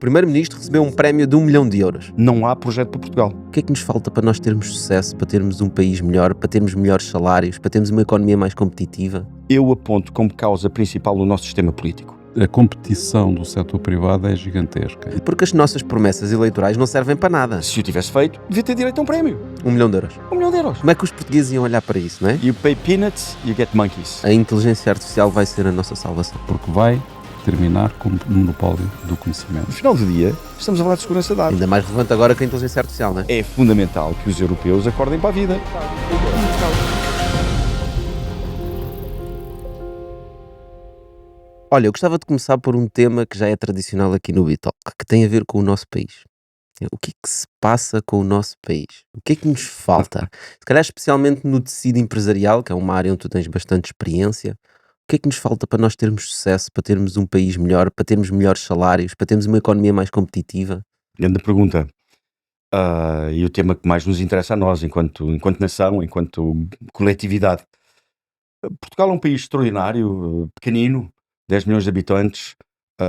Primeiro-Ministro recebeu um prémio de 1 milhão de euros. Não há projeto para Portugal. O que é que nos falta para nós termos sucesso, para termos um país melhor, para termos melhores salários, para termos uma economia mais competitiva? Eu aponto como causa principal o nosso sistema político. A competição do setor privado é gigantesca. Porque as nossas promessas eleitorais não servem para nada. Se o tivesse feito, devia ter direito a um prémio. 1 milhão de euros. 1 milhão de euros. Como é que os portugueses iam olhar para isso, não é? You pay peanuts, you get monkeys. A inteligência artificial vai ser a nossa salvação. Porque vai terminar como monopólio do conhecimento. No final do dia, estamos a falar de segurança de dados. Ainda mais relevante agora que a inteligência artificial, não é? É fundamental que os europeus acordem para a vida. Olha, eu gostava de começar por um tema que já é tradicional aqui no Bitalk, que tem a ver com o nosso país. O que é que se passa com o nosso país? O que é que nos falta? Se calhar especialmente no tecido empresarial, que é uma área onde tu tens bastante experiência. O que é que nos falta para nós termos sucesso, para termos um país melhor, para termos melhores salários, para termos uma economia mais competitiva? Grande pergunta. E o tema que mais nos interessa a nós, enquanto nação, enquanto coletividade. Portugal é um país extraordinário, pequenino, 10 milhões de habitantes,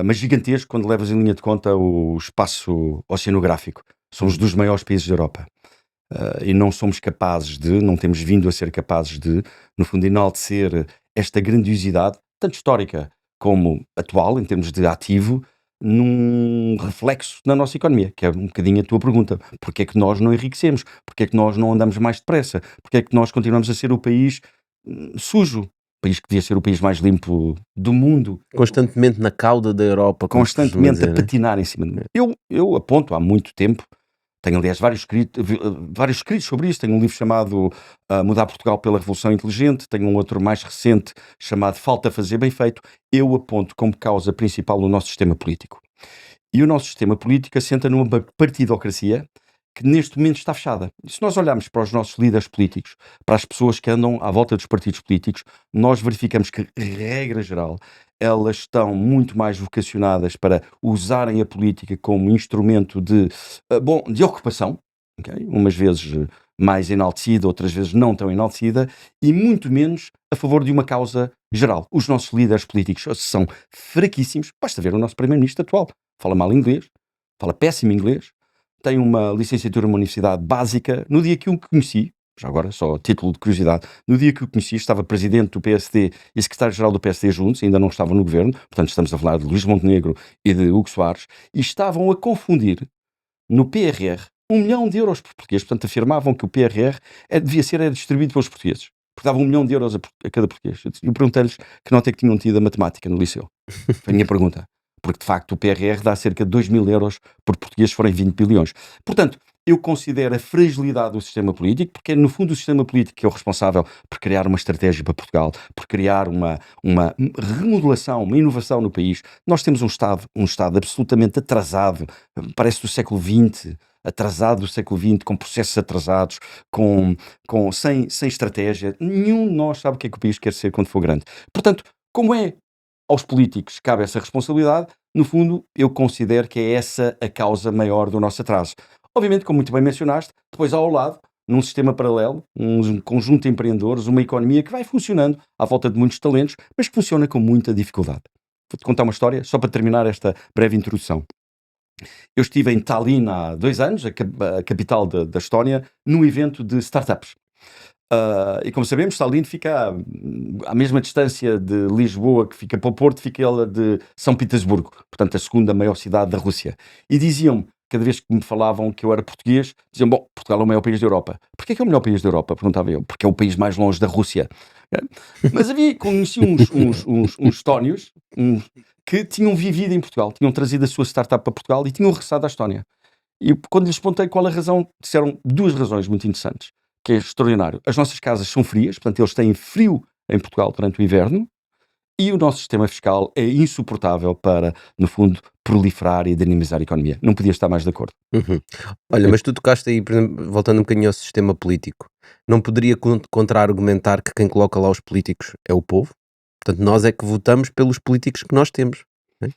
mas gigantesco quando levas em linha de conta o espaço oceanográfico. Somos dos maiores países da Europa. E não somos capazes não temos vindo a ser capazes de, no fundo, enaltecer esta grandiosidade, tanto histórica como atual, em termos de ativo, num reflexo na nossa economia, que é um bocadinho a tua pergunta. Porque é que nós não enriquecemos? Porque é que nós não andamos mais depressa? Porque é que nós continuamos a ser o país sujo? O país que devia ser o país mais limpo do mundo. Constantemente na cauda da Europa. como se costuma Constantemente dizer, a não é? patinar em cima de mim. Eu aponto há muito tempo, tenho aliás vários escritos sobre isso, tenho um livro chamado Mudar Portugal pela Revolução Inteligente, tenho um outro mais recente chamado Falta Fazer Bem Feito. Eu aponto como causa principal o nosso sistema político. E o nosso sistema político assenta numa partidocracia que neste momento está fechada. E se nós olharmos para os nossos líderes políticos, para as pessoas que andam à volta dos partidos políticos, nós verificamos que, regra geral, elas estão muito mais vocacionadas para usarem a política como instrumento de ocupação, okay? Umas vezes mais enaltecida, outras vezes não tão enaltecida, e muito menos a favor de uma causa geral. Os nossos líderes políticos são fraquíssimos. Basta ver o nosso primeiro-ministro atual. Fala mal inglês, fala péssimo inglês, tem uma licenciatura numa universidade básica. No dia que o conheci, já agora só a título de curiosidade, no dia que o conheci estava presidente do PSD e secretário-geral do PSD juntos, ainda não estavam no governo, portanto estamos a falar de Luís Montenegro e de Hugo Soares, e estavam a confundir no PRR 1 milhão de euros por português, portanto afirmavam que o PRR devia ser distribuído pelos portugueses, porque dava 1 milhão de euros a cada português. Eu perguntei-lhes que nota é que tinham tido a matemática no liceu. Foi a minha pergunta. Porque, de facto, o PRR dá cerca de 2 mil euros por português, se forem 20 bilhões. Portanto, eu considero a fragilidade do sistema político, porque é, no fundo, o sistema político que é o responsável por criar uma estratégia para Portugal, por criar uma remodelação, uma inovação no país. Nós temos um Estado absolutamente atrasado, parece do século XX, atrasado do século XX, com processos atrasados, sem estratégia. Nenhum de nós sabe o que é que o país quer ser quando for grande. Portanto, como é aos políticos cabe essa responsabilidade, no fundo, eu considero que é essa a causa maior do nosso atraso. Obviamente, como muito bem mencionaste, depois ao lado, num sistema paralelo, um conjunto de empreendedores, uma economia que vai funcionando à volta de muitos talentos, mas que funciona com muita dificuldade. Vou-te contar uma história, só para terminar esta breve introdução. Eu estive em Tallinn há 2 anos, a capital da Estónia, num evento de startups. E como sabemos, Tallinn fica à mesma distância de Lisboa, que fica para o Porto, fica ela de São Petersburgo, portanto a segunda maior cidade da Rússia. E diziam-me, cada vez que me falavam que eu era português, diziam, bom, Portugal é o maior país da Europa. Porquê é o melhor país da Europa? Perguntava eu. Porque é o país mais longe da Rússia. Mas conheci uns estónios que tinham vivido em Portugal, tinham trazido a sua startup para Portugal e tinham regressado à Estónia. E quando lhes perguntei qual a razão, disseram 2 razões muito interessantes, que é extraordinário. As nossas casas são frias, portanto eles têm frio em Portugal durante o inverno, e o nosso sistema fiscal é insuportável para, no fundo, proliferar e dinamizar a economia. Não podia estar mais de acordo. Olha, mas tu tocaste aí, por exemplo, voltando um bocadinho ao sistema político, não poderia contra-argumentar que quem coloca lá os políticos é o povo? Portanto, nós é que votamos pelos políticos que nós temos.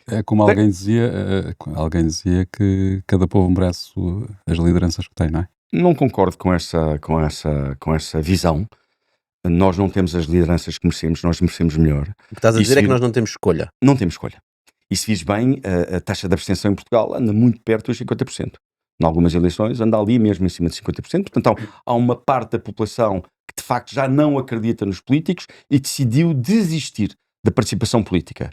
É como alguém dizia que cada povo merece as lideranças que tem, não é? Não concordo com essa visão. Nós não temos as lideranças que merecemos, nós merecemos melhor. O que estás a dizer é que nós não temos escolha. Não temos escolha. E se vis bem, a taxa de abstenção em Portugal anda muito perto dos 50%. Em algumas eleições anda ali mesmo em cima de 50%. Portanto, há uma parte da população que de facto já não acredita nos políticos e decidiu desistir da participação política.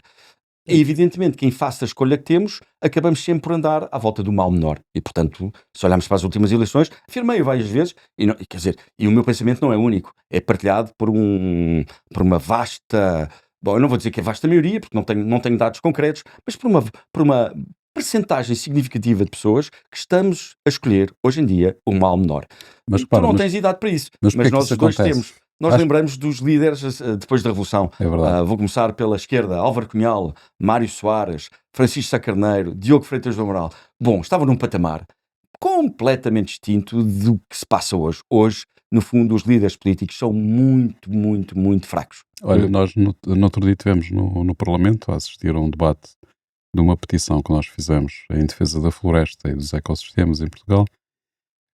E evidentemente, quem faça a escolha que temos, acabamos sempre por andar à volta do mal menor. E, portanto, se olharmos para as últimas eleições, afirmei várias vezes, quer dizer, e o meu pensamento não é único, é partilhado por uma vasta, bom, eu não vou dizer que é vasta maioria, porque não tenho dados concretos, mas por uma percentagem significativa de pessoas que estamos a escolher, hoje em dia, o mal menor. Mas, Tu não tens idade para isso, mas mas porquê que nós isso os dois acontece? temos. Nós lembramos dos líderes depois da Revolução. É verdade. Vou começar pela esquerda. Álvaro Cunhal, Mário Soares, Francisco Sá Carneiro, Diogo Freitas do Amaral. Bom, estavam num patamar completamente distinto do que se passa hoje. Hoje, no fundo, os líderes políticos são muito, muito, muito fracos. Olha, nós no outro dia estivemos no Parlamento a assistir a um debate de uma petição que nós fizemos em defesa da floresta e dos ecossistemas em Portugal,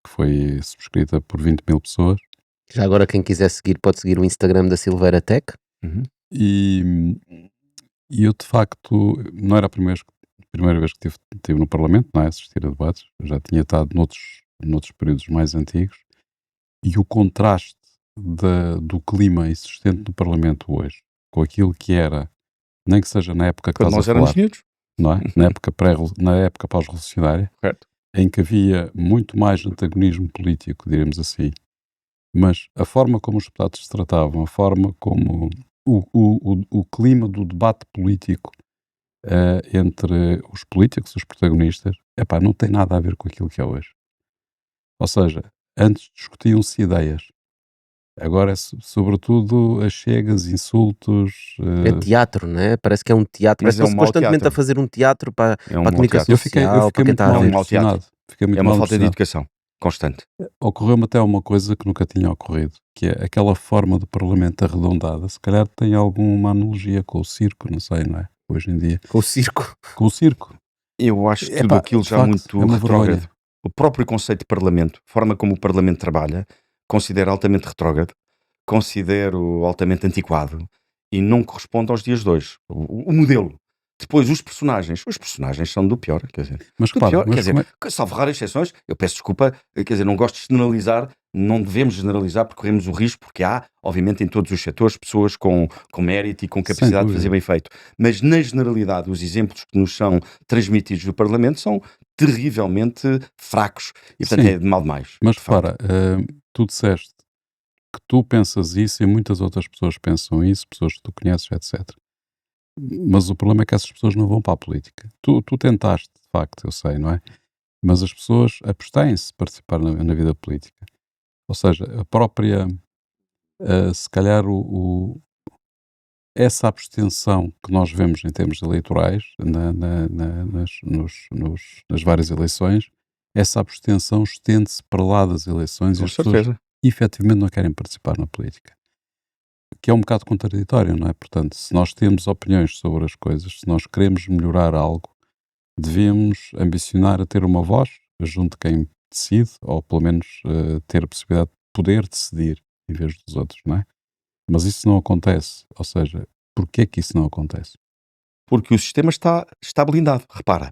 que foi subscrita por 20 mil pessoas. Já agora, quem quiser seguir, pode seguir o Instagram da Silveira Tech. Uhum. E eu, de facto, não era a primeira vez que estive no Parlamento, não é, a assistir a debates. Eu já tinha estado noutros períodos mais antigos. E o contraste do clima existente no Parlamento hoje, com aquilo que era, nem que seja na época que Quando estás nós a éramos falar, miúdos. não é? Na época pós-revolucionária, Certo. em que havia muito mais antagonismo político, diremos assim, mas a forma como os deputados se tratavam, a forma como o clima do debate político entre os políticos, os protagonistas, não tem nada a ver com aquilo que é hoje. Ou seja, antes discutiam-se ideias. Agora é sobretudo achegas, insultos. É teatro, não é? Parece que é um teatro. Mas Parece é que um estão mau constantemente teatro. a fazer um teatro para É um a mau comunicação teatro. Eu fiquei social, para quem muito está a mal ver. mau teatro. impressionado. Fiquei muito É uma mal falta de impressionado. educação constante. Ocorreu-me até uma coisa que nunca tinha ocorrido, que é aquela forma do Parlamento arredondada. Se calhar tem alguma analogia com o circo, não sei, não é? Hoje em dia. Com o circo. Com o circo. Eu acho tudo Epá, aquilo de já facto, muito é uma retrógrado. vergonha. O próprio conceito de Parlamento, a forma como o Parlamento trabalha, considero altamente retrógrado, considero altamente antiquado e não corresponde aos dias de hoje. O modelo. Depois, os personagens são do pior, quer dizer. Mas Do repara, pior, quer mas dizer, salvo raras exceções, eu peço desculpa, quer dizer, não gosto de generalizar, não devemos generalizar porque corremos o risco, porque há, obviamente, em todos os setores, pessoas com mérito e com capacidade de fazer bem feito. Mas, na generalidade, os exemplos que nos são transmitidos do Parlamento são terrivelmente fracos. E, portanto, Sim, é de mal demais. mas de facto. repara, tu disseste que tu pensas isso e muitas outras pessoas pensam isso, pessoas que tu conheces, etc. Mas o problema é que essas pessoas não vão para a política. Tu tentaste, de facto, eu sei, não é? Mas as pessoas abstêm-se de participar na vida política. Ou seja, a própria, se calhar, essa abstenção que nós vemos em termos eleitorais, nas várias eleições, essa abstenção estende-se para lá das eleições e Com as pessoas certeza. efetivamente não querem participar na política. Que é um bocado contraditório, não é? Portanto, se nós temos opiniões sobre as coisas, se nós queremos melhorar algo, devemos ambicionar a ter uma voz junto de quem decide, ou pelo menos ter a possibilidade de poder decidir em vez dos outros, não é? Mas isso não acontece. Ou seja, porquê que isso não acontece? Porque o sistema está blindado. Repara,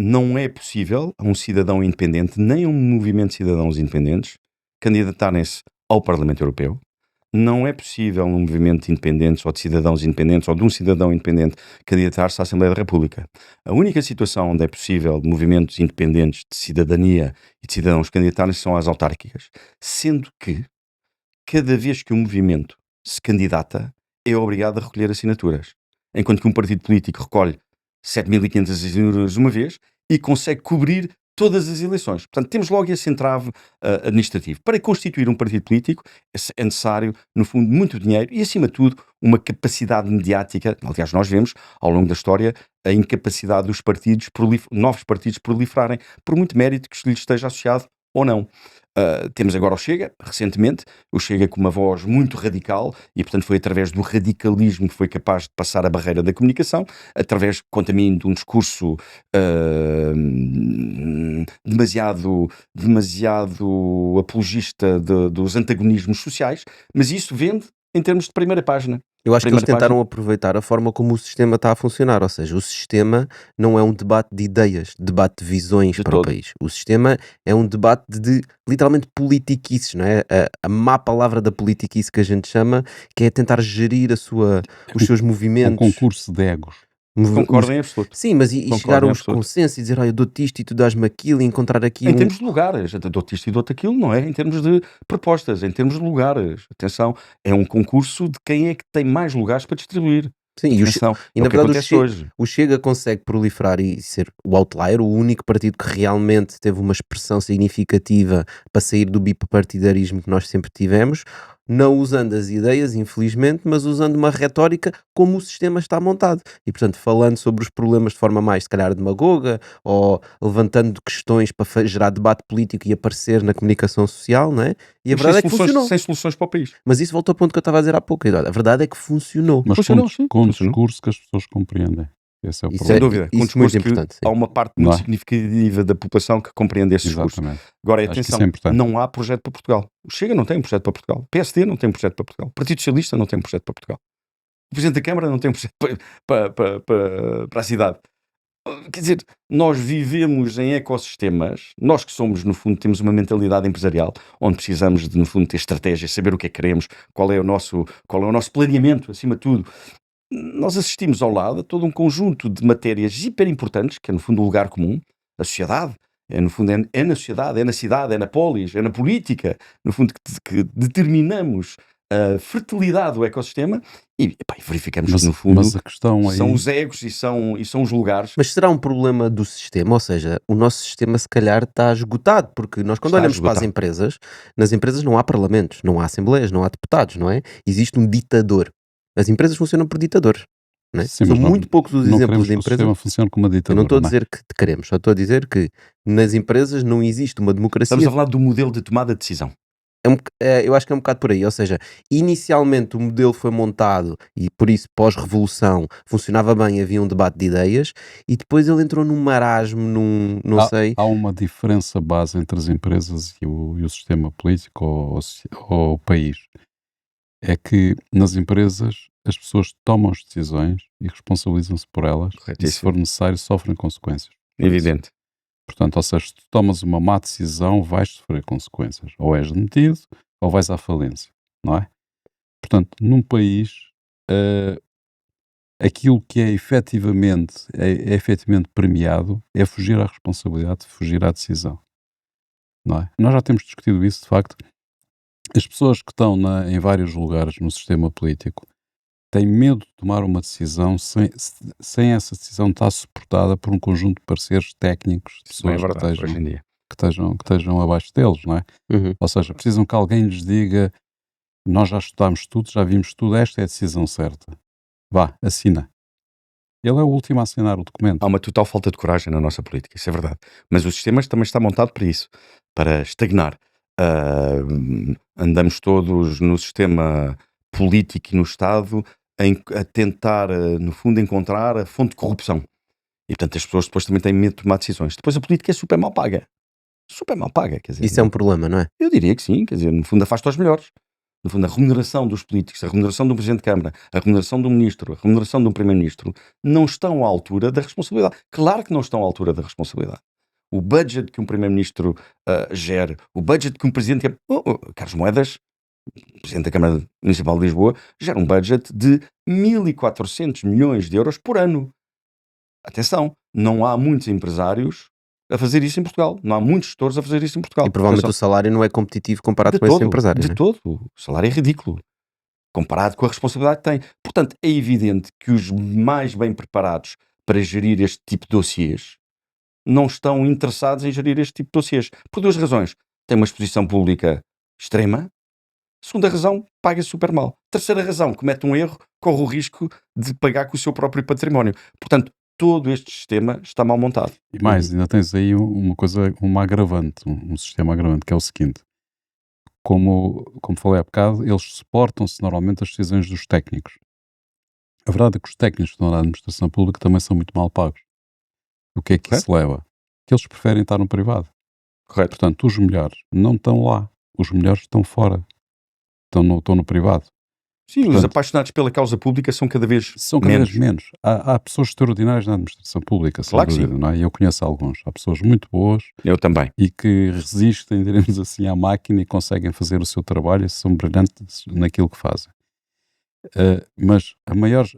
não é possível a um cidadão independente, nem a um movimento de cidadãos independentes, candidatarem-se ao Parlamento Europeu. Não é possível um movimento de independentes ou de cidadãos independentes ou de um cidadão independente candidatar-se à Assembleia da República. A única situação onde é possível movimentos independentes de cidadania e de cidadãos candidatarem-se são às autárquicas. Sendo que, cada vez que um movimento se candidata, é obrigado a recolher assinaturas. Enquanto que um partido político recolhe 7.500 assinaturas de uma vez e consegue cobrir todas as eleições. Portanto, temos logo esse entrave administrativo. Para constituir um partido político é necessário, no fundo, muito dinheiro e, acima de tudo, uma capacidade mediática. Aliás, nós vemos, ao longo da história, a incapacidade dos partidos, novos partidos proliferarem, por muito mérito que lhes esteja associado ou não. Temos agora o Chega, recentemente, o Chega com uma voz muito radical e, portanto, foi através do radicalismo que foi capaz de passar a barreira da comunicação, através, quanto a mim, de um discurso demasiado apologista dos antagonismos sociais, mas isso vende em termos de primeira página. Eu acho que eles Primeira tentaram página. aproveitar a forma como o sistema está a funcionar, ou seja, o sistema não é um debate de ideias, debate de visões De para o todo. país. O sistema é um debate de literalmente politiquices, não é? A má palavra da politiquice que a gente chama, que é tentar gerir os seus Um movimentos. concurso de egos. Concordo em absoluto. Sim, mas e chegar Concordo a em uns absoluto. consensos e dizer, eu dou-te isto e tu dás-me aquilo e encontrar aqui Em termos de lugares, dou-te isto e dou-te aquilo, não é? Em termos de propostas, em termos de lugares. Atenção, é um concurso de quem é que tem mais lugares para distribuir. Sim, Atenção, e é na o que verdade acontece hoje. o Chega consegue proliferar e ser o outlier, o único partido que realmente teve uma expressão significativa para sair do bipartidarismo que nós sempre tivemos, não usando as ideias, infelizmente, mas usando uma retórica como o sistema está montado. E, portanto, falando sobre os problemas de forma mais, se calhar, demagoga, ou levantando questões para gerar debate político e aparecer na comunicação social, não é? E a Mas verdade é que funcionou. sem soluções para o país. Mas isso volta ao ponto que eu estava a dizer há pouco, Eduardo. A verdade é que funcionou. Mas Funcionou, sim, com um funcionou. discurso que as pessoas compreendem. Esse é o Isso Sem é- problema. dúvida. Com um isso muito discurso que importante, sim. há uma parte Não muito é? significativa da população que compreende esse discurso. Exatamente. Agora, Acho que atenção, isso é importante. não há projeto para Portugal. O Chega não tem um projeto para Portugal. O PSD não tem um projeto para Portugal. O Partido Socialista não tem um projeto para Portugal. O Presidente da Câmara não tem um projeto para a cidade. Quer dizer, nós vivemos em ecossistemas, nós que somos, no fundo, temos uma mentalidade empresarial, onde precisamos de, no fundo, ter estratégia, saber o que é que queremos, qual é o nosso planeamento, acima de tudo. Nós assistimos ao lado a todo um conjunto de matérias hiper importantes, que é, no fundo, o lugar comum, a sociedade. No fundo, é na sociedade, é na cidade, é na polis, é na política, no fundo, que determinamos a fertilidade do ecossistema e verificamos que, no fundo, Mas a questão aí... são os egos e são os lugares. Mas será um problema do sistema? Ou seja, o nosso sistema se calhar está esgotado, porque nós quando Está olhamos para as esgotado. empresas, nas empresas não há parlamentos, não há assembleias, não há deputados, não é? Existe um ditador. As empresas funcionam por ditadores. Não é? Sim, São mas muito poucos os não exemplos queremos de que o empresas. sistema funcione como uma Eu ditadura, não estou a não é? dizer que queremos, só estou a dizer que nas empresas não existe uma democracia. Estamos a falar do modelo de tomada de decisão. Eu acho que é um bocado por aí, ou seja, inicialmente o modelo foi montado e por isso pós-revolução funcionava bem, havia um debate de ideias e depois ele entrou num marasmo, não sei. Há uma diferença base entre as empresas e o sistema político ou o país. É que nas empresas as pessoas tomam as decisões e responsabilizam-se por elas e, se Corretíssimo. for necessário, sofrem consequências. Evidente. Portanto, ou seja, se tu tomas uma má decisão, vais sofrer consequências. Ou és demitido, ou vais à falência, não é? Portanto, num país, aquilo que é efetivamente premiado é fugir à responsabilidade, fugir à decisão, não é? Nós já temos discutido isso, de facto. As pessoas que estão em vários lugares no sistema político têm medo de tomar uma decisão sem essa decisão estar suportada por um conjunto de parceiros técnicos, de Isso não é pessoas verdade hoje em dia. que estejam abaixo deles, não é? Uhum. Ou seja, precisam que alguém lhes diga: nós já estudámos tudo, já vimos tudo, esta é a decisão certa. Vá, assina. Ele é o último a assinar o documento. Há uma total falta de coragem na nossa política, isso é verdade. Mas o sistema também está montado para isso, para estagnar. Andamos todos no sistema político e no Estado a tentar, no fundo, encontrar a fonte de corrupção. E, portanto, as pessoas depois também têm medo de tomar decisões. Depois a política é super mal paga. Super mal paga, quer dizer. Isso é um problema, não é? Eu diria que sim, quer dizer, no fundo afasta os melhores. No fundo, a remuneração dos políticos, a remuneração do Presidente de Câmara, a remuneração do Ministro, a remuneração do Primeiro-Ministro, não estão à altura da responsabilidade. Claro que não estão à altura da responsabilidade. O budget que um Primeiro-Ministro gera, o budget que um Presidente... Carlos Moedas, Presidente da Câmara Municipal de Lisboa, gera um budget de 1.400 milhões de euros por ano. Atenção, não há muitos empresários a fazer isso em Portugal. Não há muitos gestores a fazer isso em Portugal. E provavelmente o salário não é competitivo comparado com esses empresários. De todo. O salário é ridículo. Comparado com a responsabilidade que tem. Portanto, é evidente que os mais bem preparados para gerir este tipo de dossiês não estão interessados em gerir este tipo de dossiês. Por duas razões. Tem uma exposição pública extrema. Segunda razão, paga super mal. Terceira razão, comete um erro, corre o risco de pagar com o seu próprio património. Portanto, todo este sistema está mal montado. E mais, ainda tens aí uma agravante, um sistema agravante, que é o seguinte: como falei há bocado, eles suportam-se normalmente as decisões dos técnicos. A verdade é que os técnicos que estão na administração pública também são muito mal pagos. O que é que isso leva? Que eles preferem estar no privado. Correto. Portanto, os melhores não estão lá. Os melhores estão fora. Estão no privado. Sim, os Portanto, apaixonados pela causa pública são cada vez são cada vez menos. menos. Há pessoas extraordinárias na administração pública, sem Claro que sim. dúvida, não é? E eu conheço alguns. Há pessoas muito boas Eu também. e que resistem, diremos assim, à máquina e conseguem fazer o seu trabalho e são brilhantes naquilo que fazem. Mas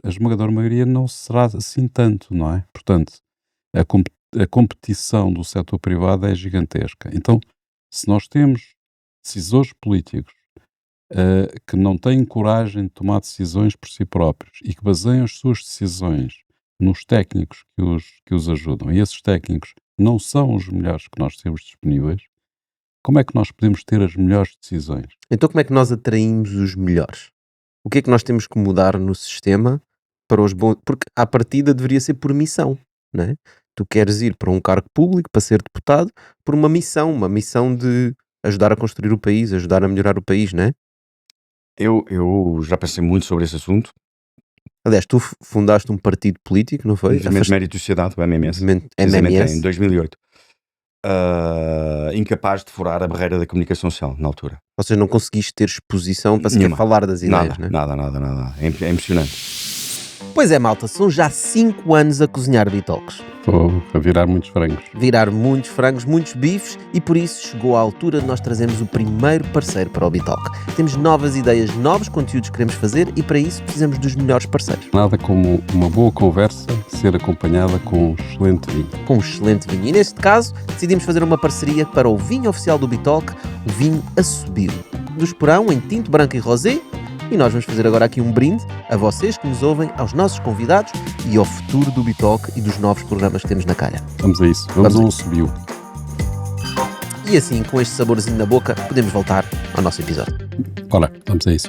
a esmagadora maioria não será assim tanto, não é? Portanto, a competição do setor privado é gigantesca. Então, se nós temos decisores políticos que não têm coragem de tomar decisões por si próprios e que baseiam as suas decisões nos técnicos que os ajudam, e esses técnicos não são os melhores que nós temos disponíveis, como é que nós podemos ter as melhores decisões? Então como é que nós atraímos os melhores? O que é que nós temos que mudar no sistema para os bons? Porque à partida deveria ser por missão, não é? Tu queres ir para um cargo público, para ser deputado, por uma missão de ajudar a construir o país, ajudar a melhorar o país, não é? Eu já pensei muito sobre esse assunto. Aliás, tu fundaste um partido político, não foi? Movimento de Mérito e Sociedade, o MMS. Movimento Precisamente em MMS. 2008. Incapaz de furar a barreira da comunicação social, na altura. Ou seja, não conseguiste ter exposição para sequer Nenhuma. falar das ideias, não é? Nada. É impressionante. Pois é, malta, são já 5 anos a cozinhar bitoques. Estou a virar muitos frangos. Virar muitos frangos, muitos bifes, e por isso chegou a altura de nós trazermos o primeiro parceiro para o Bitoque. Temos novas ideias, novos conteúdos que queremos fazer e para isso precisamos dos melhores parceiros. Nada como uma boa conversa ser acompanhada com um excelente vinho. Com um excelente vinho. E neste caso, decidimos fazer uma parceria para o vinho oficial do Bitoque, o vinho Assobio, do Esporão, em tinto branco e rosé. E nós vamos fazer agora aqui um brinde a vocês que nos ouvem, aos nossos convidados e ao futuro do Bitoque e dos novos programas que temos na calha. Vamos a isso. Vamos a um subiu. E assim, com este saborzinho na boca, podemos voltar ao nosso episódio. Ora, vamos a isso.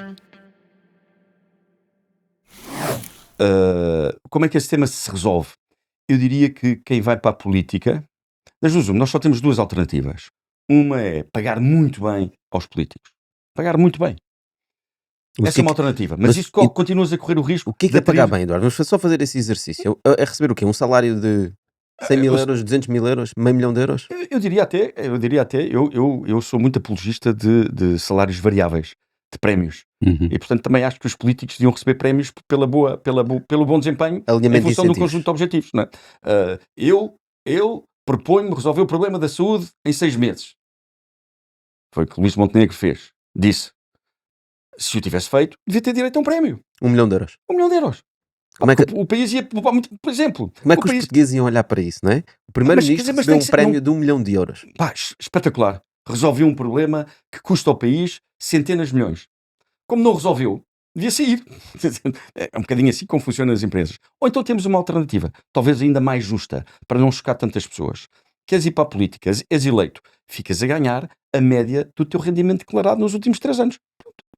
Como é que esse tema se resolve? Eu diria que quem vai para a política, das duas, nós só temos duas alternativas. Uma é pagar muito bem aos políticos. Pagar muito bem. Essa é uma alternativa. Mas isto continuas a correr o risco. O que é pagar bem, Eduardo? Vamos só fazer esse exercício. É receber o quê? Um salário de 100 mil euros, 200 mil euros, meio milhão de euros? Eu diria até, eu sou muito apologista de salários variáveis, de prémios. Uhum. E portanto também acho que os políticos deviam receber prémios pelo bom desempenho em função de um conjunto de objetivos. Não é? Eu proponho-me resolver o problema da saúde em 6 meses. Foi o que o Luís Montenegro fez. Disse. Se o tivesse feito, devia ter direito a um prémio. 1 milhão de euros. 1 milhão de euros. Como é que, O país ia poupar muito, por exemplo. como é que os portugueses iam olhar para isso, não é? O primeiro-ministro mas recebeu tem que um ser- prémio de 1 milhão de euros. Pá, espetacular. Resolveu um problema que custa ao país centenas de milhões. Como não resolveu, devia sair. É um bocadinho assim como funcionam as empresas. Ou então temos uma alternativa, talvez ainda mais justa, para não chocar tantas pessoas. Queres ir para a política, és eleito, ficas a ganhar a média do teu rendimento declarado nos últimos 3 anos.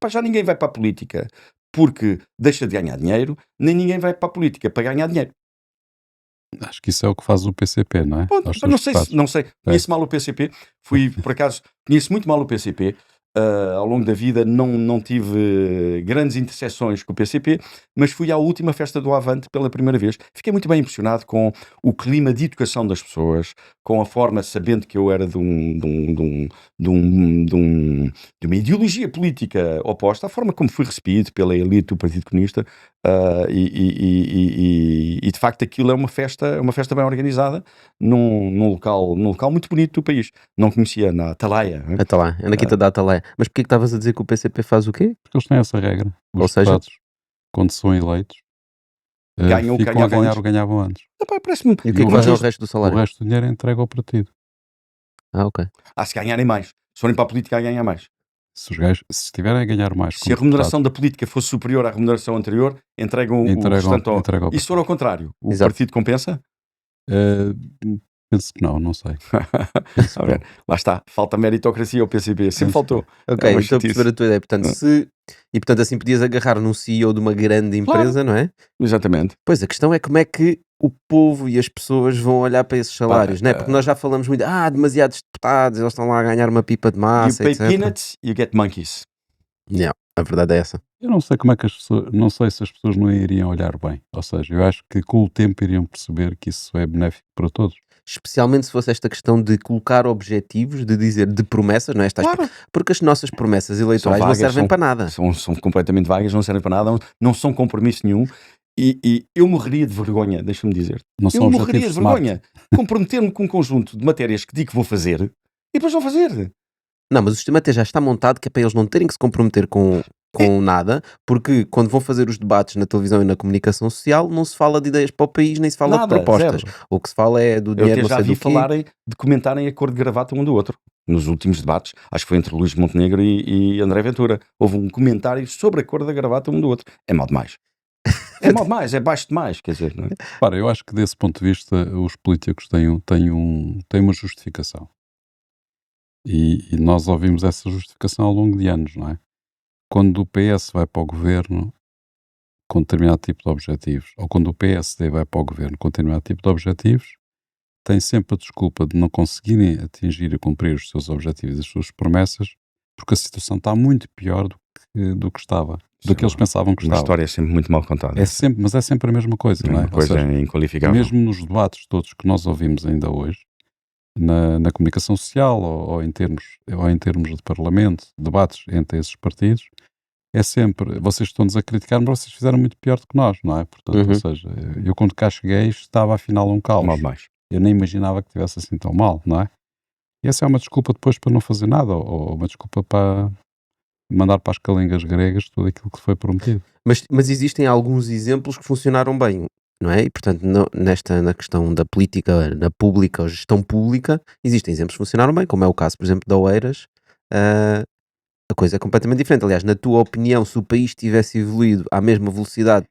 Pá, já ninguém vai para a política porque deixa de ganhar dinheiro, nem ninguém vai para a política para ganhar dinheiro. Acho que isso é o que faz o PCP, não é? Ponto. Aos Não seus sei, deputados. não sei. Conheço mal o PCP. Fui, por acaso, conheço muito mal o PCP. Ao longo da vida não tive grandes interseções com o PCP, mas fui à última festa do Avante pela primeira vez. Fiquei muito bem impressionado com o clima de educação das pessoas, com a forma, sabendo que eu era de uma ideologia política oposta, a forma como fui recebido pela elite do Partido Comunista, e de facto aquilo é uma festa bem organizada num local muito bonito do país. Não conhecia, na Atalaia. Não é? Atalaia, é na Quinta da Atalaia. Mas porquê que estavas a dizer que o PCP faz o quê? Porque eles têm essa regra. Os Ou seja- deputados, quando são eleitos, Ganham o que ficam a ganhavam ganhar antes. o que ganhavam antes. Epá, parece-me. E o que é que o fazem o resto- resto do O salário? resto do dinheiro é entregue ao partido. Ah, ok. Se ganharem mais. Se forem para a política a ganhar mais. Se os gajos, se estiverem a ganhar mais, Se a remuneração da política fosse superior à remuneração anterior, entregam o restante ao... entregam ao E se for ao contrário, o Exato. partido compensa? Penso que não sei. A ver, lá está, falta meritocracia ao PCP, sempre faltou. Ok, É uma estou a chatice. perceber a tua ideia. Portanto, e portanto assim podias agarrar num CEO de uma grande empresa, não é? Exatamente. Pois, a questão é como é que o povo e as pessoas vão olhar para esses salários, não é? Porque nós já falamos muito, demasiados deputados, eles estão lá a ganhar uma pipa de You massa, pay etc. peanuts, you get monkeys. Não, a verdade é essa. Eu não sei como é que as pessoas, não sei se as pessoas não iriam olhar bem. Ou seja, eu acho que com o tempo iriam perceber que isso é benéfico para todos. especialmente se fosse esta questão de colocar objetivos, de dizer, de promessas, não é? Claro. Porque as nossas promessas eleitorais não vagas, servem são- para nada. São completamente vagas, não servem para nada, não são compromisso nenhum. E eu morreria de vergonha, deixa-me dizer. Não são Eu morreria objetivos de smart. vergonha. Comprometer-me com um conjunto de matérias que digo que vou fazer e depois não fazer. Não, mas o sistema até já está montado que é para eles não terem que se comprometer com nada, porque quando vão fazer os debates na televisão e na comunicação social, não se fala de ideias para o país, nem se fala de Nada, propostas. zero. O que se fala é do Eu dinheiro, até não já sei vi do quê. falarem de comentarem a cor de gravata um do outro. Nos últimos debates, acho que foi entre Luís Montenegro e André Ventura. Houve um comentário sobre a cor da gravata um do outro. É mal demais. É mal demais, é baixo demais, quer dizer, não é? Para, eu acho que desse ponto de vista os políticos têm uma justificação. E nós ouvimos essa justificação ao longo de anos, não é? Quando o PS vai para o governo com determinado tipo de objetivos, ou quando o PSD vai para o governo com determinado tipo de objetivos, tem sempre a desculpa de não conseguirem atingir e cumprir os seus objetivos e as suas promessas, porque a situação está muito pior do que estava, do que eles pensavam que Uma estava. história é sempre muito mal contada. Mas é sempre a mesma coisa, não é? Uma coisa Ou seja, inqualificável. mesmo nos debates todos que nós ouvimos ainda hoje, na comunicação social ou em termos de parlamento, debates entre esses partidos, é sempre, vocês estão-nos a criticar, mas vocês fizeram muito pior do que nós, não é? Portanto, ou seja, eu quando cá cheguei estava afinal um caos. Mal demais. Eu nem imaginava que tivesse assim tão mal, não é? E essa é uma desculpa depois para não fazer nada, ou uma desculpa para mandar para as calengas gregas tudo aquilo que foi prometido. Mas existem alguns exemplos que funcionaram bem, não é? E, portanto, na questão da política, na pública ou gestão pública, existem exemplos que funcionaram bem, como é o caso, por exemplo, da Oeiras. A coisa é completamente diferente. Aliás, na tua opinião, se o país tivesse evoluído à mesma velocidade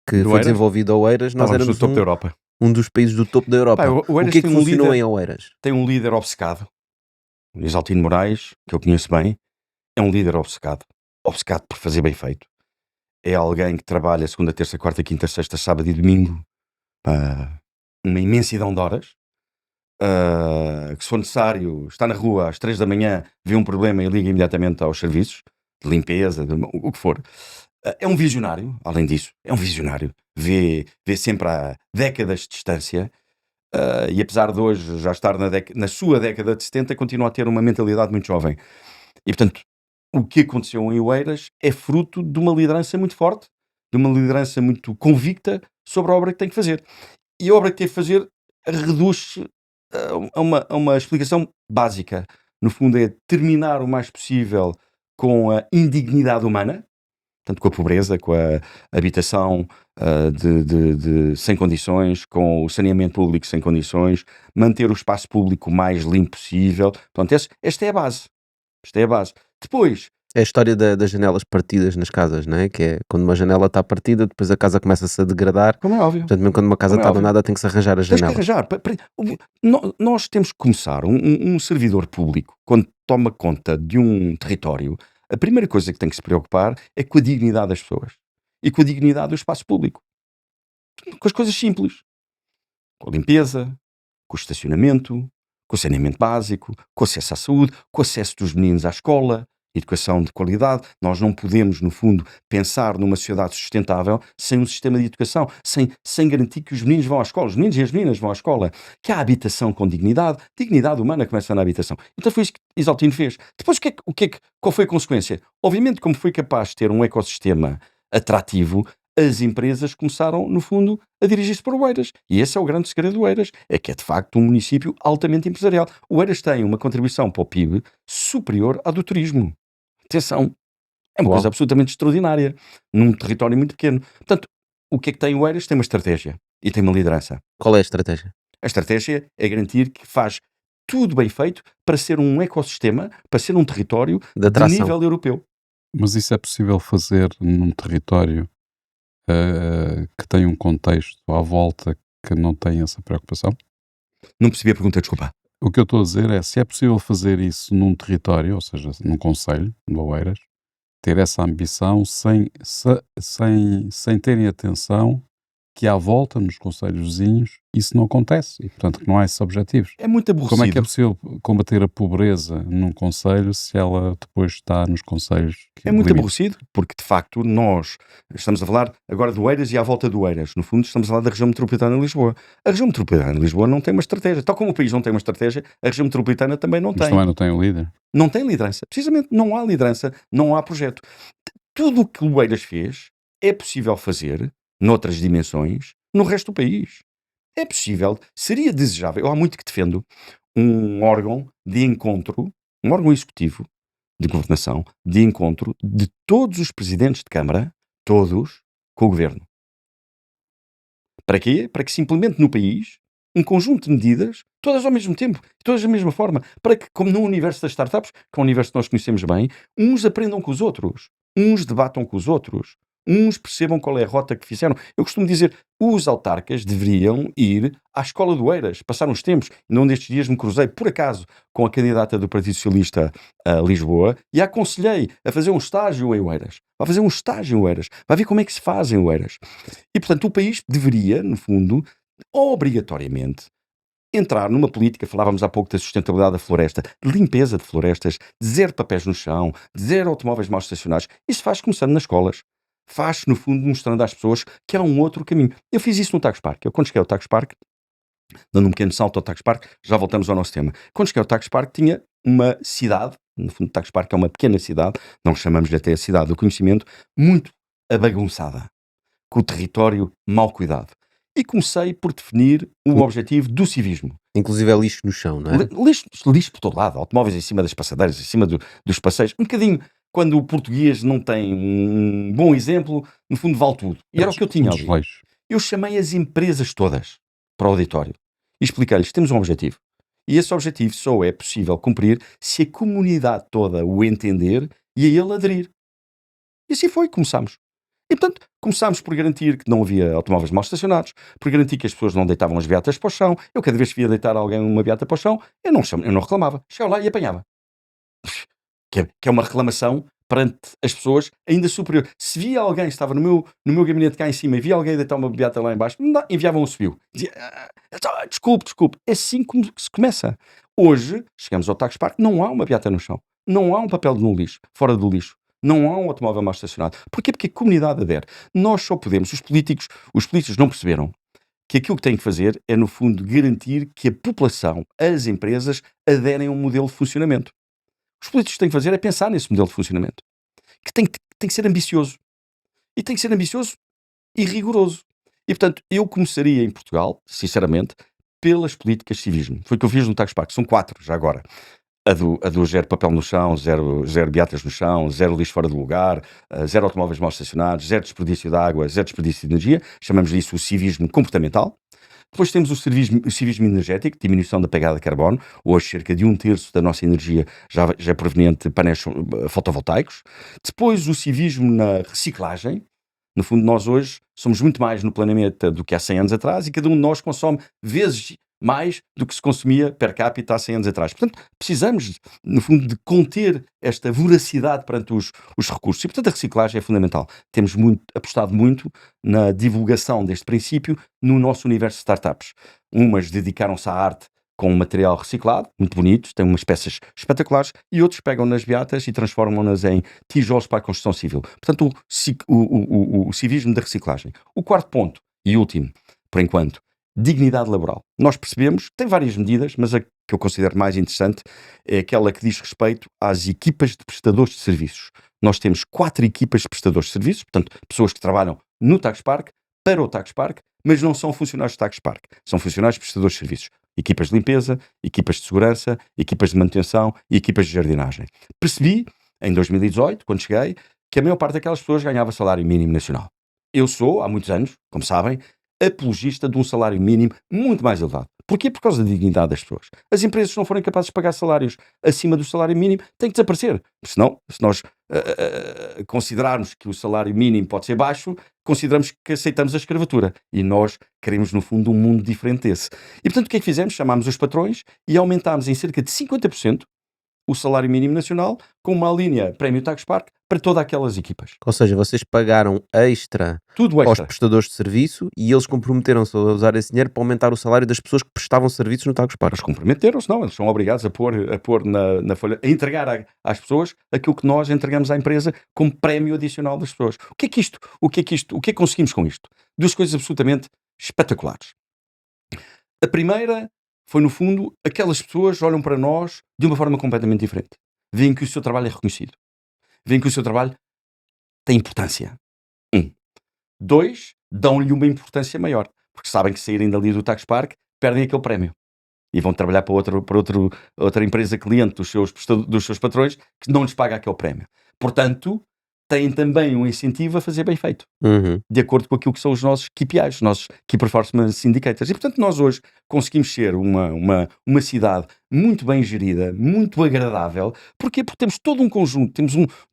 que Do foi Oeiras? desenvolvido a Oeiras, nós Estávamos no éramos topo da Europa. um dos países do topo da Europa. Pá, o O Oeiras que é que tem um funcionou líder- em Oeiras? Tem um líder obcecado. Isaltino Moraes, que eu conheço bem, é um líder obcecado. Obcecado por fazer bem feito. É alguém que trabalha segunda, terça, quarta, quinta, sexta, sábado e domingo, uma imensidão de horas. Que se for necessário, está na rua às 3 da manhã, vê um problema e liga imediatamente aos serviços de limpeza, o que for. É um visionário, além disso, é um visionário. Vê sempre a décadas de distância. E apesar de hoje já estar na sua década de 70, continua a ter uma mentalidade muito jovem. E portanto, o que aconteceu em Oeiras é fruto de uma liderança muito forte, de uma liderança muito convicta sobre a obra que tem que fazer. E a obra que tem que fazer reduz-se a uma explicação básica. No fundo, é terminar o mais possível com a indignidade humana, portanto, com a pobreza, com a habitação sem condições, com o saneamento público sem condições, manter o espaço público o mais limpo possível. Portanto, esta é a base. Esta é a base. Depois, É a história das janelas partidas nas casas, não é? Que é quando uma janela está partida, depois a casa começa-se a degradar. como é óbvio, Portanto, mesmo quando uma casa Como é está óbvio. abandonada, tem que se arranjar as tens que janelas. arranjar. Nós temos que começar. Um servidor público, quando toma conta de um território, a primeira coisa que tem que se preocupar é com a dignidade das pessoas e com a dignidade do espaço público. Com as coisas simples. Com a limpeza, com o estacionamento, com o saneamento básico, com o acesso à saúde, com o acesso dos meninos à escola, educação de qualidade. Nós não podemos, no fundo, pensar numa sociedade sustentável sem um sistema de educação, sem garantir que os meninos vão à escola, os meninos e as meninas vão à escola, que há habitação com dignidade. Dignidade humana começa na habitação. Então foi isso que Isaltino fez. Depois, qual foi a consequência? Obviamente, como foi capaz de ter um ecossistema atrativo, as empresas começaram, no fundo, a dirigir-se para Oeiras. E esse é o grande segredo do Oeiras. É que é, de facto, um município altamente empresarial. O Oeiras tem uma contribuição para o PIB superior à do turismo. Atenção. É uma coisa absolutamente extraordinária. Num território muito pequeno. Portanto, o que é que tem o Oeiras? Tem uma estratégia. E tem uma liderança. Qual é a estratégia? A estratégia é garantir que faz tudo bem feito para ser um ecossistema, para ser um território De de atração. nível europeu. Mas isso é possível fazer num território que tem um contexto à volta que não tem essa preocupação? Não percebi a pergunta, desculpa. O que eu estou a dizer é, se é possível fazer isso num território, ou seja, num concelho, de Oeiras, ter essa ambição sem terem atenção que à volta, nos concelhos vizinhos, isso não acontece e, portanto, que não há esses objetivos. É muito Como é que é aborrecido. possível combater a pobreza num concelho se ela depois está nos concelhos que É muito limitam? aborrecido, porque de facto nós estamos a falar agora do Eiras e à volta do Eiras. No fundo, estamos a falar da região metropolitana de Lisboa. A região metropolitana de Lisboa não tem uma estratégia. Tal como o país não tem uma estratégia, a região metropolitana também não Mas tem. também não tem um líder. Não tem liderança. Precisamente, não há liderança, não há projeto. Tudo o que o Eiras fez é possível fazer, noutras dimensões, no resto do país. É possível, seria desejável. Eu há muito que defendo um órgão de encontro, um órgão executivo de governação, de encontro de todos os presidentes de Câmara, todos, com o governo. Para quê? Para que se implemente no país um conjunto de medidas, todas ao mesmo tempo, todas da mesma forma, para que, como no universo das startups, que é um universo que nós conhecemos bem, uns aprendam com os outros, uns debatam com os outros, uns percebam qual é a rota que fizeram. Eu costumo dizer, os autarcas deveriam ir à escola do Eiras, passar uns tempos. Num destes dias me cruzei, por acaso, com a candidata do Partido Socialista a Lisboa e a aconselhei a fazer um estágio em Oeiras. Vai fazer um estágio em Oeiras. Vai ver como é que se faz em Oeiras. E, portanto, o país deveria, no fundo, obrigatoriamente, entrar numa política, falávamos há pouco da sustentabilidade da floresta, de limpeza de florestas, de zero papéis no chão, de zero automóveis mal estacionados. Isso faz começando nas escolas. Faz, no fundo, mostrando às pessoas que há um outro caminho. Eu fiz isso no Tagus Park. Eu, quando cheguei ao Tagus Park, dando um pequeno salto ao Tagus Park, já voltamos ao nosso tema. Quando cheguei ao Tagus Park, tinha uma cidade, no fundo, o Tagus Park é uma pequena cidade, não chamamos-lhe até a cidade do conhecimento, muito abagunçada, com o território mal cuidado. E comecei por definir o objetivo do civismo. Inclusive é lixo no chão, não é? Lixo por todo lado, automóveis em cima das passadeiras, em cima dos passeios, um bocadinho quando o português não tem um bom exemplo, no fundo vale tudo. E era o que eu tinha ali. Desleixo. Eu chamei as empresas todas para o auditório e expliquei-lhes: temos um objetivo. E esse objetivo só é possível cumprir se a comunidade toda o entender e a ele aderir. E assim foi, começámos. E, portanto, começámos por garantir que não havia automóveis mal estacionados, por garantir que as pessoas não deitavam as beatas para o chão. Eu, cada vez que via deitar alguém uma beata para o chão, eu não reclamava. Chegava lá e apanhava. Que é uma reclamação perante as pessoas ainda superior. Se via alguém, estava no meu gabinete cá em cima, e via alguém deitar uma beata lá em baixo, enviavam um subiu. Dizia, desculpe. É assim que se começa. Hoje, chegamos ao Tagus Park, não há uma beata no chão. Não há um papel no lixo, fora do lixo. Não há um automóvel mal estacionado. Porquê? Porque a comunidade adere. Nós só podemos, os políticos não perceberam que aquilo que têm que fazer é, no fundo, garantir que a população, as empresas, aderem a um modelo de funcionamento. Os políticos têm que fazer é pensar nesse modelo de funcionamento, que tem que ser ambicioso. E tem que ser ambicioso e rigoroso. E, portanto, eu começaria em Portugal, sinceramente, pelas políticas de civismo. Foi o que eu fiz no Tagus Park. São 4, já agora. A do zero papel no chão, zero beatas no chão, zero lixo fora do lugar, zero automóveis mal estacionados, zero desperdício de água, zero desperdício de energia. Chamamos isso o civismo comportamental. Depois temos o civismo energético, diminuição da pegada de carbono. Hoje, cerca de 1/3 da nossa energia já é proveniente de painéis fotovoltaicos. Depois, o civismo na reciclagem. No fundo, nós hoje somos muito mais no planeta do que há 100 anos atrás e cada um de nós consome vezes mais do que se consumia per capita há 100 anos atrás. Portanto, precisamos, no fundo, de conter esta voracidade perante os recursos. E, portanto, a reciclagem é fundamental. Temos apostado muito na divulgação deste princípio no nosso universo de startups. Umas dedicaram-se à arte com material reciclado, muito bonitos, têm umas peças espetaculares, e outros pegam nas beatas e transformam-nas em tijolos para a construção civil. Portanto, o civismo da reciclagem. O quarto ponto, e último, por enquanto, dignidade laboral. Nós percebemos, tem várias medidas, mas a que eu considero mais interessante é aquela que diz respeito às equipas de prestadores de serviços. Nós temos 4 equipas de prestadores de serviços, portanto, pessoas que trabalham no Tagus Park, para o Tagus Park, mas não são funcionários do Tagus Park. São funcionários de prestadores de serviços. Equipas de limpeza, equipas de segurança, equipas de manutenção e equipas de jardinagem. Percebi, em 2018, quando cheguei, que a maior parte daquelas pessoas ganhava salário mínimo nacional. Eu sou, há muitos anos, como sabem, apologista de um salário mínimo muito mais elevado. Porquê? Por causa da dignidade das pessoas. As empresas, se não forem capazes de pagar salários acima do salário mínimo, têm que desaparecer. Senão, se nós considerarmos que o salário mínimo pode ser baixo, consideramos que aceitamos a escravatura. E nós queremos, no fundo, um mundo diferente desse. E, portanto, o que é que fizemos? Chamámos os patrões e aumentámos em cerca de 50% o salário mínimo nacional com uma linha Prémio Tagus Park para todas aquelas equipas. Ou seja, vocês pagaram extra Tudo aos extra. prestadores de serviço e eles comprometeram-se a usar esse dinheiro para aumentar o salário das pessoas que prestavam serviços no Tagus Park. Eles comprometeram-se, não, eles são obrigados a pôr na folha, a entregar às pessoas aquilo que nós entregamos à empresa como prémio adicional das pessoas. O que é que conseguimos com isto? Duas coisas absolutamente espetaculares. A primeira foi, no fundo, aquelas pessoas olham para nós de uma forma completamente diferente. Veem que o seu trabalho é reconhecido. Veem que o seu trabalho tem importância. 2, dão-lhe uma importância maior. Porque sabem que saírem dali do Tagus Park, perdem aquele prémio. E vão trabalhar para outra empresa cliente dos seus patrões que não lhes paga aquele prémio. Portanto, têm também um incentivo a fazer bem feito. De acordo com aquilo que são os nossos KPIs, os nossos Key Performance Indicators. E, portanto, nós hoje conseguimos ser uma cidade muito bem gerida, muito agradável. Porquê? Porque temos todo um conjunto,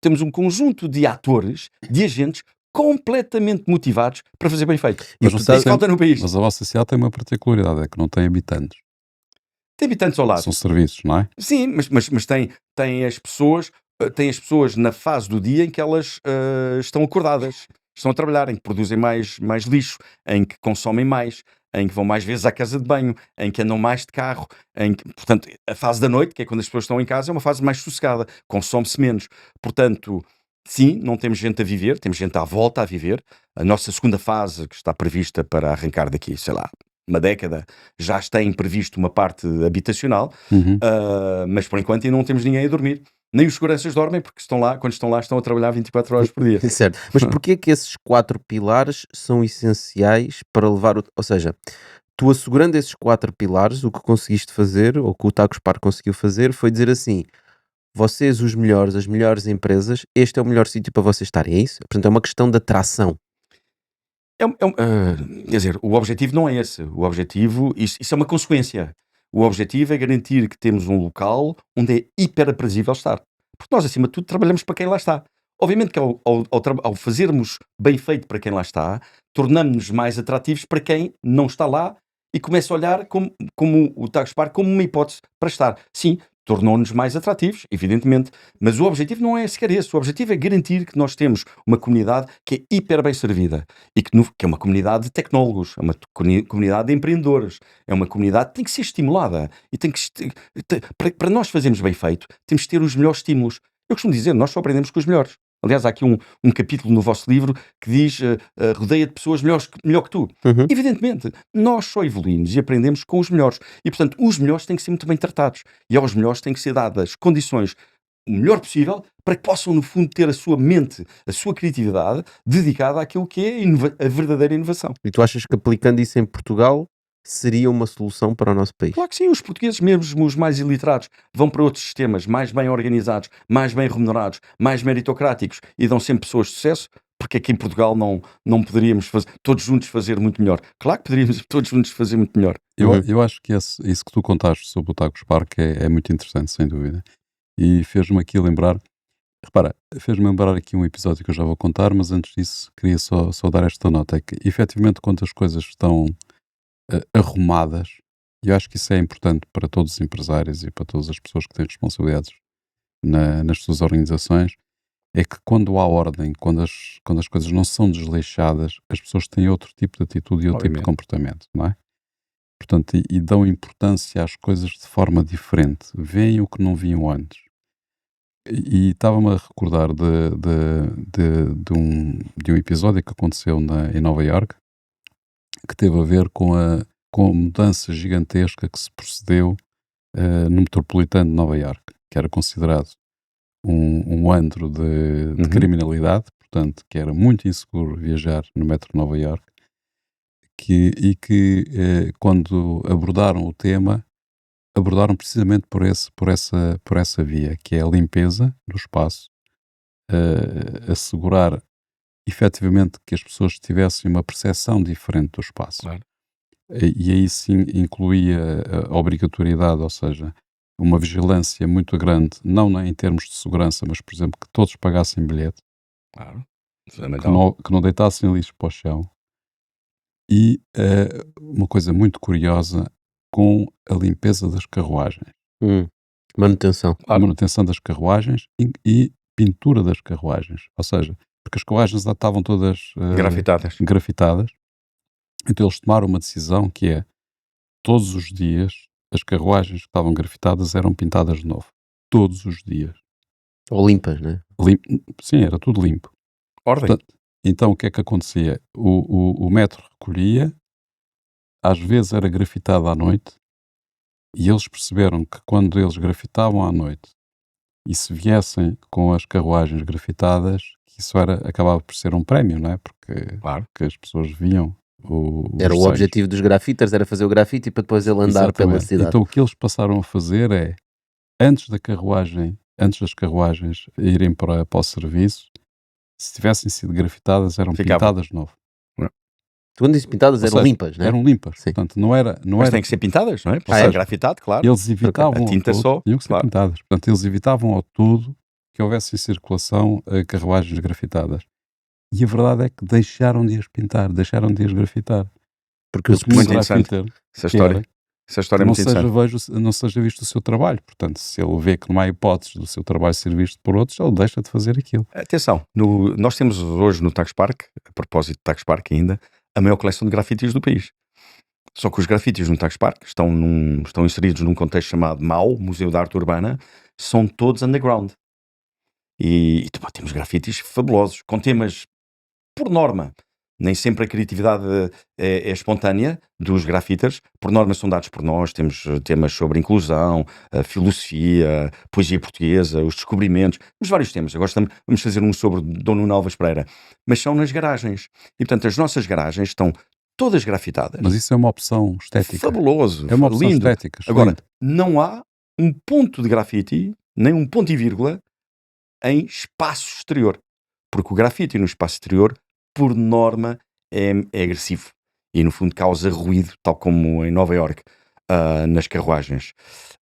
temos um conjunto de atores, de agentes, completamente motivados para fazer bem feito. E Mas o não que sei tu Falta no país. Mas a vossa cidade tem uma particularidade, é que não tem habitantes. Tem habitantes ao lado. São serviços, não é? Sim, mas tem as pessoas na fase do dia em que elas estão acordadas, estão a trabalhar, em que produzem mais lixo, em que consomem mais, em que vão mais vezes à casa de banho, em que andam mais de carro, portanto, a fase da noite, que é quando as pessoas estão em casa, é uma fase mais sossegada, consome-se menos. Portanto, sim, não temos gente a viver, temos gente à volta a viver. A nossa segunda fase, que está prevista para arrancar daqui, sei lá, uma década, já tem previsto uma parte habitacional, mas por enquanto ainda não temos ninguém a dormir. Nem os seguranças dormem, porque quando estão lá, estão a trabalhar 24 horas por dia. Certo. Mas porquê que esses 4 pilares são essenciais para levar ou seja, tu assegurando esses 4 pilares, o que conseguiste fazer, ou que o Tagus Park conseguiu fazer, foi dizer assim: vocês, os melhores, as melhores empresas, este é o melhor sítio para vocês estarem, é isso? Portanto, é uma questão de atração. Quer dizer, o objetivo não é esse. O objetivo, isso é uma consequência. O objetivo é garantir que temos um local onde é hiper aprazível estar. Porque nós, acima de tudo, trabalhamos para quem lá está. Obviamente que ao fazermos bem feito para quem lá está, tornamos-nos mais atrativos para quem não está lá e começa a olhar como o Tagus Park como uma hipótese para estar. Sim, tornou-nos mais atrativos, evidentemente, mas o objetivo não é sequer esse. O objetivo é garantir que nós temos uma comunidade que é hiper bem servida e que é uma comunidade de tecnólogos, é uma comunidade de empreendedores, é uma comunidade que tem que ser estimulada e para nós fazermos bem feito, temos que ter os melhores estímulos. Eu costumo dizer, nós só aprendemos com os melhores. Aliás, há aqui um capítulo no vosso livro que diz rodeia de pessoas melhor que tu. Evidentemente, nós só evoluímos e aprendemos com os melhores. E, portanto, os melhores têm que ser muito bem tratados. E aos melhores têm que ser dadas condições o melhor possível para que possam, no fundo, ter a sua mente, a sua criatividade dedicada àquilo que é a verdadeira inovação. E tu achas que aplicando isso em Portugal seria uma solução para o nosso país? Claro que sim, os portugueses, mesmo os mais iliterados, vão para outros sistemas mais bem organizados, mais bem remunerados, mais meritocráticos e dão sempre pessoas de sucesso, porque aqui em Portugal não poderíamos todos juntos fazer muito melhor. Claro que poderíamos todos juntos fazer muito melhor. Eu acho que isso que tu contaste sobre o Tagus Park é muito interessante, sem dúvida. E fez-me aqui lembrar, fez-me lembrar aqui um episódio que eu já vou contar, mas antes disso queria só dar esta nota, é que efetivamente quando as coisas estão arrumadas, e eu acho que isso é importante para todos os empresários e para todas as pessoas que têm responsabilidades nas suas organizações, é que quando há ordem, quando as coisas não são desleixadas, as pessoas têm outro tipo de atitude e outro tipo de comportamento, não é? Portanto, e dão importância às coisas de forma diferente, veem o que não viam antes. E estava-me a recordar de um episódio que aconteceu em Nova Iorque, que teve a ver com a mudança gigantesca que se procedeu no metropolitano de Nova Iorque, que era considerado um antro de criminalidade, portanto, que era muito inseguro viajar no metro de Nova Iorque, quando abordaram o tema, abordaram precisamente por essa via, que é a limpeza do espaço, assegurar efetivamente que as pessoas tivessem uma percepção diferente do espaço. Claro. E aí sim incluía a obrigatoriedade, ou seja, uma vigilância muito grande, não em termos de segurança, mas, por exemplo, que todos pagassem bilhete, Claro. que não deitassem lixo para o chão. E uma coisa muito curiosa, com a limpeza das carruagens. Manutenção. A manutenção das carruagens e pintura das carruagens. Ou seja, porque as carruagens lá estavam todas grafitadas. Então eles tomaram uma decisão que é, todos os dias, as carruagens que estavam grafitadas eram pintadas de novo. Todos os dias. Ou limpas, né? Sim, era tudo limpo. Ordem. Portanto, então o que é que acontecia? O metro recolhia, às vezes era grafitado à noite, e eles perceberam que quando eles grafitavam à noite e se viessem com as carruagens grafitadas, que isso acabava por ser um prémio, não é? Porque as pessoas viam Era o desenhos. objetivo dos grafiters, era fazer o grafite para depois ele andar pela Exatamente. cidade. Então o que eles passaram a fazer é, antes das carruagens irem para o serviço, se tivessem sido grafitadas, eram pintadas de novo. Quando disse pintadas, Ou eram seja, limpas, né? Eram limpas. Sim. Portanto, não era... Mas têm que ser pintadas, não é? Para seja, ser grafitado, claro. Eles evitavam A tinta ao todo, só, tinham que ser claro. pintadas. Portanto, eles evitavam ao todo que houvesse em circulação carruagens grafitadas. E a verdade é que deixaram de as pintar, deixaram de as grafitar. Porque os Muito interessante essa história. Essa história é muito interessante. Não seja visto o seu trabalho. Portanto, se ele vê que não há hipóteses do seu trabalho ser visto por outros, ele deixa de fazer aquilo. Atenção, nós temos hoje no Tagus Park, a propósito do Tagus Park ainda, a maior coleção de grafites do país. Só que os grafites no Tagus Park estão inseridos num contexto chamado MAU, Museu de Arte Urbana, são todos underground. E temos grafites fabulosos, com temas, por norma, nem sempre a criatividade é espontânea dos grafiters, por norma são dados por nós, temos temas sobre inclusão, filosofia, poesia portuguesa, os descobrimentos, temos vários temas. Agora vamos fazer um sobre Dom Nuno Alves Pereira, mas são nas garagens. E portanto as nossas garagens estão todas grafitadas. Mas isso é uma opção estética. Fabuloso, é uma opção lindo. Estética. Agora, lindo. não há um ponto de grafite, nem um ponto e vírgula, em espaço exterior. Porque o grafite no espaço exterior, por norma, é agressivo. E, no fundo, causa ruído, tal como em Nova Iorque, nas carruagens.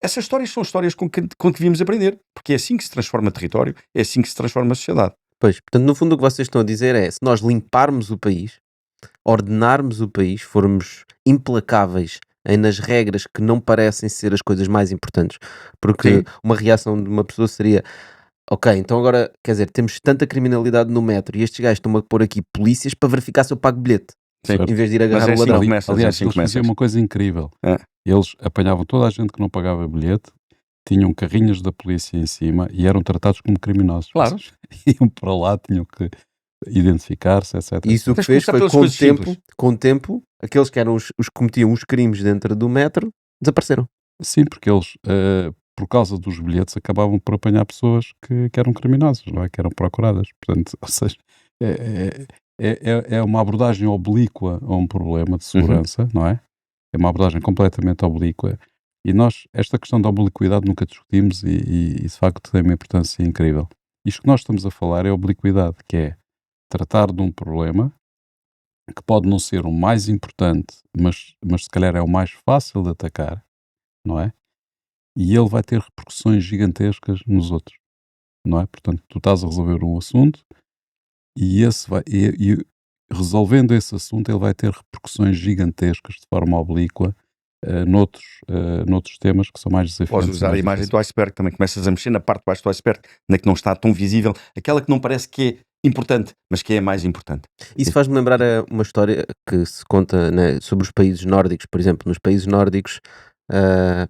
Essas histórias são histórias com que devíamos aprender. Porque é assim que se transforma território, é assim que se transforma a sociedade. Pois, portanto, no fundo o que vocês estão a dizer é, se nós limparmos o país, ordenarmos o país, formos implacáveis nas regras que não parecem ser as coisas mais importantes. Porque uma reação de uma pessoa seria... Ok, então agora, quer dizer, temos tanta criminalidade no metro e estes gajos estão a pôr aqui polícias para verificar se eu pago bilhete, em vez de ir agarrar o ladrão. Aliás, eles faziam uma coisa incrível. Eles apanhavam toda a gente que não pagava bilhete, tinham carrinhas da polícia em cima e eram tratados como criminosos. Claro. Iam para lá, tinham que identificar-se, etc. Isso o que fez foi, com o tempo, aqueles que eram os que cometiam os crimes dentro do metro, desapareceram. Sim, porque eles... por causa dos bilhetes, acabavam por apanhar pessoas que eram criminosas, não é? Que eram procuradas. Portanto, ou seja, é uma abordagem oblíqua a um problema de segurança, não é? É uma abordagem completamente oblíqua. E nós, esta questão da obliquidade nunca discutimos e de facto tem uma importância incrível. Isto que nós estamos a falar é obliquidade, que é tratar de um problema que pode não ser o mais importante, mas se calhar é o mais fácil de atacar, não é? E ele vai ter repercussões gigantescas nos outros, não é? Portanto, tu estás a resolver um assunto e resolvendo esse assunto ele vai ter repercussões gigantescas de forma oblíqua noutros temas que são mais desafiantes. Podes usar a imagem do iceberg, também começas a mexer na parte de baixo do iceberg, na que não está tão visível, aquela que não parece que é importante, mas que é a mais importante. Isso faz-me lembrar uma história que se conta, né, sobre os países nórdicos, por exemplo. Nos países nórdicos,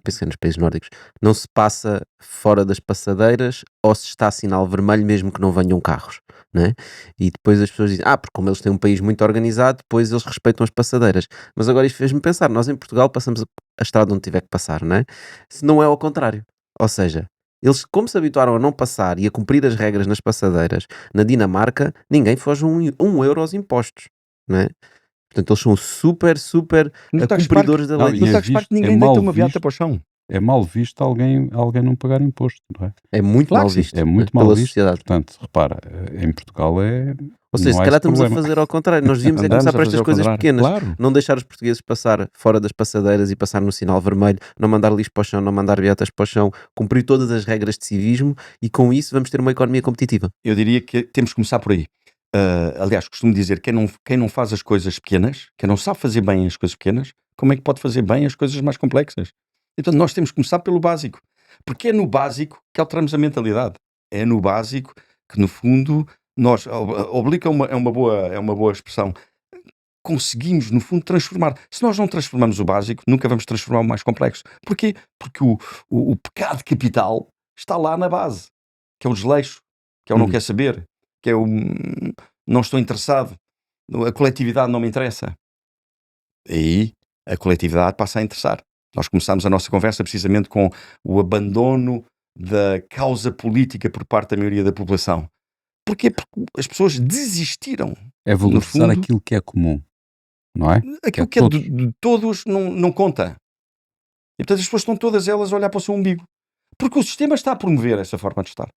penso que é nos países nórdicos, não se passa fora das passadeiras ou se está sinal vermelho mesmo que não venham carros, né? E depois as pessoas dizem, porque como eles têm um país muito organizado, depois eles respeitam as passadeiras. Mas agora isto fez-me pensar, nós em Portugal passamos a estrada onde tiver que passar, né? Se não é ao contrário, ou seja, eles como se habituaram a não passar e a cumprir as regras nas passadeiras, na Dinamarca ninguém foge um euro aos impostos, né? Portanto, eles são super cumpridores da lei. No Tagus Park ninguém deita uma viata para o chão. É mal visto alguém não pagar imposto, não é? É muito mal visto. É muito mal visto. Sociedade. Portanto, repara, em Portugal Ou seja, se calhar estamos a fazer ao contrário. Nós devíamos começar por estas coisas pequenas. Claro. Não deixar os portugueses passar fora das passadeiras e passar no sinal vermelho, não mandar lixo para o chão, não mandar vietas para o chão, cumprir todas as regras de civismo e com isso vamos ter uma economia competitiva. Eu diria que temos que começar por aí. Aliás, costumo dizer, quem não faz as coisas pequenas, quem não sabe fazer bem as coisas pequenas, como é que pode fazer bem as coisas mais complexas? Então nós temos que começar pelo básico, porque é no básico que alteramos a mentalidade, é no básico que no fundo nós, oblique é uma boa expressão, conseguimos no fundo transformar. Se nós não transformamos o básico, nunca vamos transformar o mais complexo. Porquê? Porque o pecado capital está lá na base, que é o desleixo, que é o não quer saber, que é o não estou interessado, a coletividade não me interessa. Aí a coletividade passa a interessar. Nós começámos a nossa conversa precisamente com o abandono da causa política por parte da maioria da população. Porquê? Porque as pessoas desistiram. É valorizar fundo, aquilo que é comum, não é? Aquilo que é de todos não conta. E portanto as pessoas estão todas elas a olhar para o seu umbigo. Porque o sistema está a promover essa forma de estar.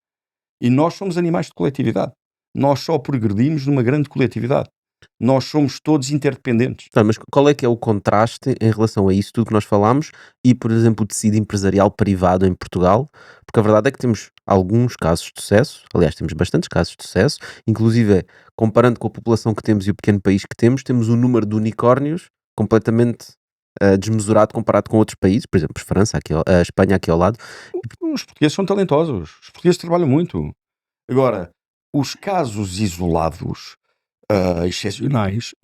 E nós somos animais de coletividade. Nós só progredimos numa grande coletividade. Nós somos todos interdependentes. Mas qual é que é o contraste em relação a isso tudo que nós falámos e, por exemplo, o tecido empresarial privado em Portugal? Porque a verdade é que temos alguns casos de sucesso, aliás, temos bastantes casos de sucesso, inclusive comparando com a população que temos e o pequeno país que temos um número de unicórnios completamente desmesurado comparado com outros países, por exemplo, a Espanha aqui ao lado. Os portugueses são talentosos. Os portugueses trabalham muito. Agora, os casos isolados, excepcionais,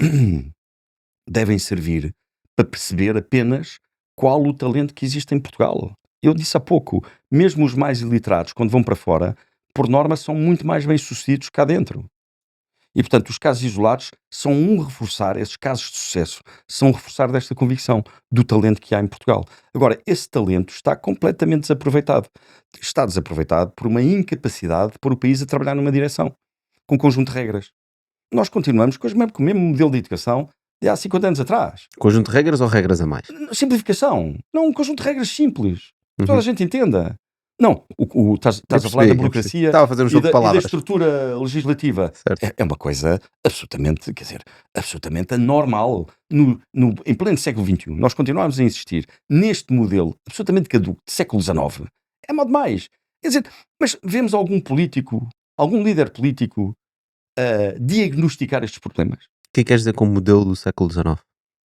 devem servir para perceber apenas qual o talento que existe em Portugal. Eu disse há pouco, mesmo os mais iliterados, quando vão para fora, por norma são muito mais bem-sucedidos cá dentro. E, portanto, os casos isolados são reforçar, esses casos de sucesso, são reforçar desta convicção do talento que há em Portugal. Agora, esse talento está completamente desaproveitado. Está desaproveitado por uma incapacidade de pôr o país a trabalhar numa direção, com um conjunto de regras. Nós continuamos com o mesmo modelo de educação de há 50 anos atrás. Conjunto de regras ou regras a mais? Simplificação. Não, um conjunto de regras simples. Que toda a gente entenda. Não, estás a falar da burocracia Estava a fazer um jogo de e da palavras. estrutura legislativa. Certo. É uma coisa absolutamente, absolutamente anormal. Em pleno século XXI, nós continuamos a insistir neste modelo absolutamente caduco de século XIX. É mal demais. Quer dizer, mas vemos algum político, algum líder político diagnosticar estes problemas? O que é que queres dizer com o modelo do século XIX?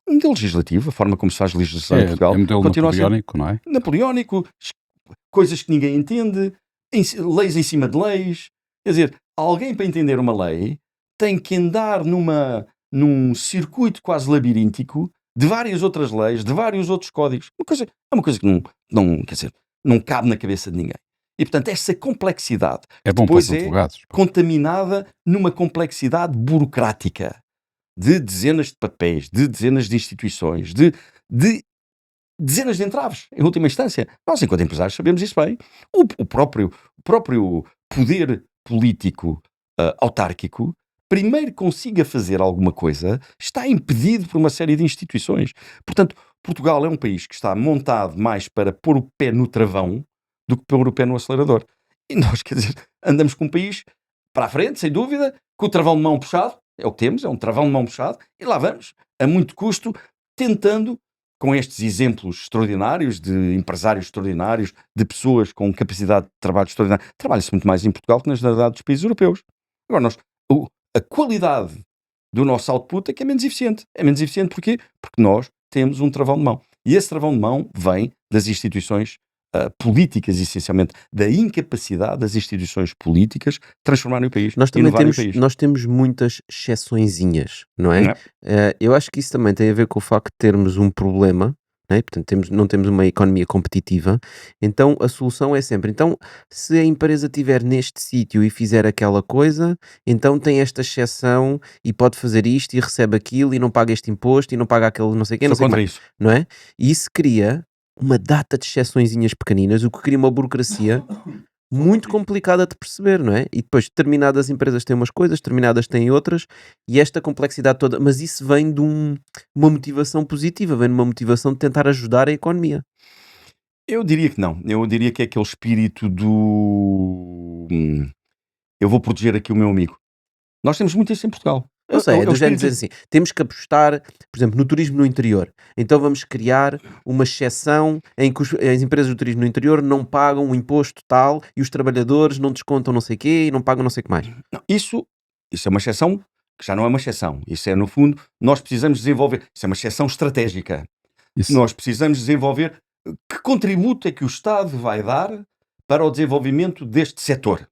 Um modelo legislativo, a forma como se faz legislação em Portugal. É modelo napoleónico, não é? Napoleónico, coisas que ninguém entende, leis em cima de leis. Quer dizer, alguém para entender uma lei tem que andar num circuito quase labiríntico de várias outras leis, de vários outros códigos. É uma coisa que não cabe na cabeça de ninguém. E, portanto, essa complexidade é bom depois para os advogados. Contaminada numa complexidade burocrática de dezenas de papéis, de dezenas de instituições, de dezenas de entraves, em última instância. Nós, enquanto empresários, sabemos isso bem. O próprio poder político autárquico, primeiro consiga fazer alguma coisa, está impedido por uma série de instituições. Portanto, Portugal é um país que está montado mais para pôr o pé no travão do que pôr o pé no acelerador. E nós, quer dizer, andamos com um país para a frente, sem dúvida, com o travão de mão puxado, é o que temos, é um travão de mão puxado, e lá vamos, a muito custo, tentando, com estes exemplos extraordinários de empresários extraordinários, de pessoas com capacidade de trabalho extraordinária, trabalha-se muito mais em Portugal que na generalidade dos países europeus. Agora, a qualidade do nosso output é que é menos eficiente. É menos eficiente porquê? Porque nós temos um travão de mão. E esse travão de mão vem das instituições políticas, essencialmente, da incapacidade das instituições políticas transformarem o país. Nós também temos muitas exceçõezinhas, não é? Eu acho que isso também tem a ver com o facto de termos um problema, não é? Portanto, não temos uma economia competitiva, então a solução é sempre, então, se a empresa estiver neste sítio e fizer aquela coisa, então tem esta exceção e pode fazer isto e recebe aquilo e não paga este imposto e não paga aquele não sei o quê, não sei contra isso. Não é? E isso cria uma data de exceçõezinhas pequeninas, o que cria uma burocracia muito complicada de perceber, não é? E depois determinadas empresas têm umas coisas, determinadas têm outras, e esta complexidade toda, mas isso vem de uma motivação positiva, vem de uma motivação de tentar ajudar a economia. Eu diria que não. Eu diria que é aquele espírito do eu vou proteger aqui o meu amigo. Nós temos muito isso em Portugal. Eu sei, é do género dizer assim, temos que apostar, por exemplo, no turismo no interior. Então vamos criar uma exceção em que as empresas do turismo no interior não pagam um imposto tal e os trabalhadores não descontam não sei o quê e não pagam não sei o que mais. Não, isso é uma exceção que já não é uma exceção. Isso é, no fundo, nós precisamos desenvolver. Isso é uma exceção estratégica. Isso. Nós precisamos desenvolver que contributo é que o Estado vai dar para o desenvolvimento deste setor.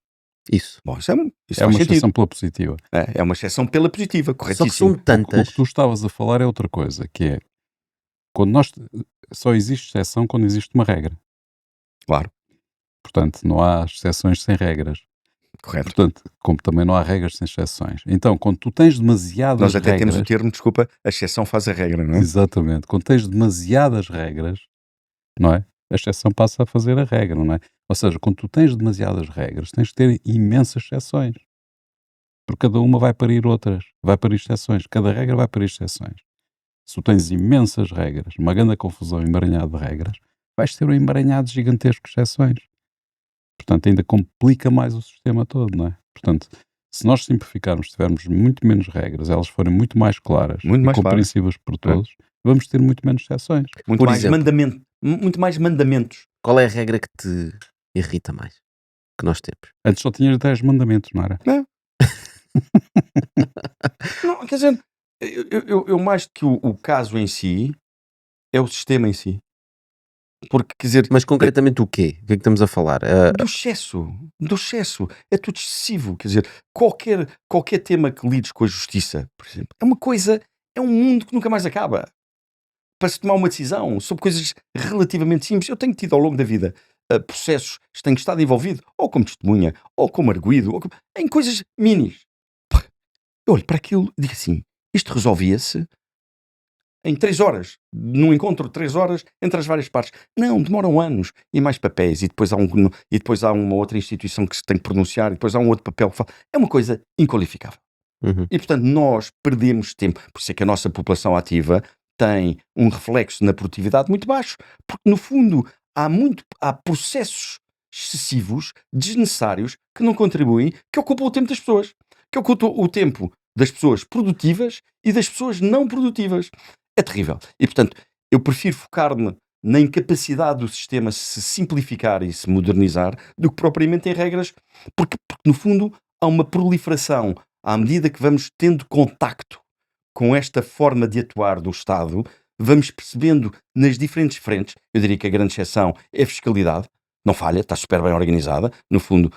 Isso. Bom, isso É faz uma sentido. exceção pela positiva. É uma exceção pela positiva, Só que corretíssimo. são O que tantas. tu estavas a falar é outra coisa, que é quando nós só existe exceção quando existe uma regra. Claro, Portanto, não há exceções sem regras. correto. Portanto, como também não há regras sem exceções. Então, quando tu tens demasiadas Nós até temos o regras, termo, desculpa, a exceção faz a regra, não é? exatamente, quando tens demasiadas regras, não é? A exceção passa a fazer a regra, não é? Ou seja, quando tu tens demasiadas regras, tens de ter imensas exceções. Porque cada uma vai parir outras, vai parir exceções. Cada regra vai parir exceções. Se tu tens imensas regras, uma grande confusão, um emaranhado de regras, vais ter um emaranhado gigantesco de exceções. Portanto, ainda complica mais o sistema todo, não é? Portanto, se nós simplificarmos, tivermos muito menos regras, elas forem muito mais claras Muito e mais claras. compreensíveis por todos, vamos ter muito menos exceções. Muito Por mais exemplo. muito mais mandamentos. Qual é a regra que te irrita mais? Que nós temos? Antes só tinhas 10 mandamentos, não era? Não, quer dizer, eu mais do que o caso em si, é o sistema em si. Porque, quer dizer, Mas concretamente o quê? O que é que estamos a falar? do excesso, é tudo excessivo, quer dizer, qualquer tema que lides com a justiça, por exemplo, é um mundo que nunca mais acaba. Para se tomar uma decisão sobre coisas relativamente simples, eu tenho tido ao longo da vida processos que tenho estado envolvido, ou como testemunha, ou como arguido, em coisas minis. Eu olho para aquilo e digo assim, isto resolvia-se em 3 horas, num encontro de 3 horas entre as várias partes. Não, demoram anos e mais papéis, e depois há uma outra instituição que se tem que pronunciar, e depois há um outro papel que fala. É uma coisa inqualificável. Uhum. E, portanto, nós perdemos tempo. Por isso é que a nossa população ativa tem um reflexo na produtividade muito baixo, porque, no fundo, há processos excessivos, desnecessários, que não contribuem, que ocupam o tempo das pessoas. Que ocupam o tempo das pessoas produtivas e das pessoas não produtivas. É terrível. E, portanto, eu prefiro focar-me na incapacidade do sistema se simplificar e se modernizar do que propriamente em regras, porque no fundo, há uma proliferação. À medida que vamos tendo contacto com esta forma de atuar do Estado, vamos percebendo nas diferentes frentes, eu diria que a grande exceção é a fiscalidade, não falha, está super bem organizada, no fundo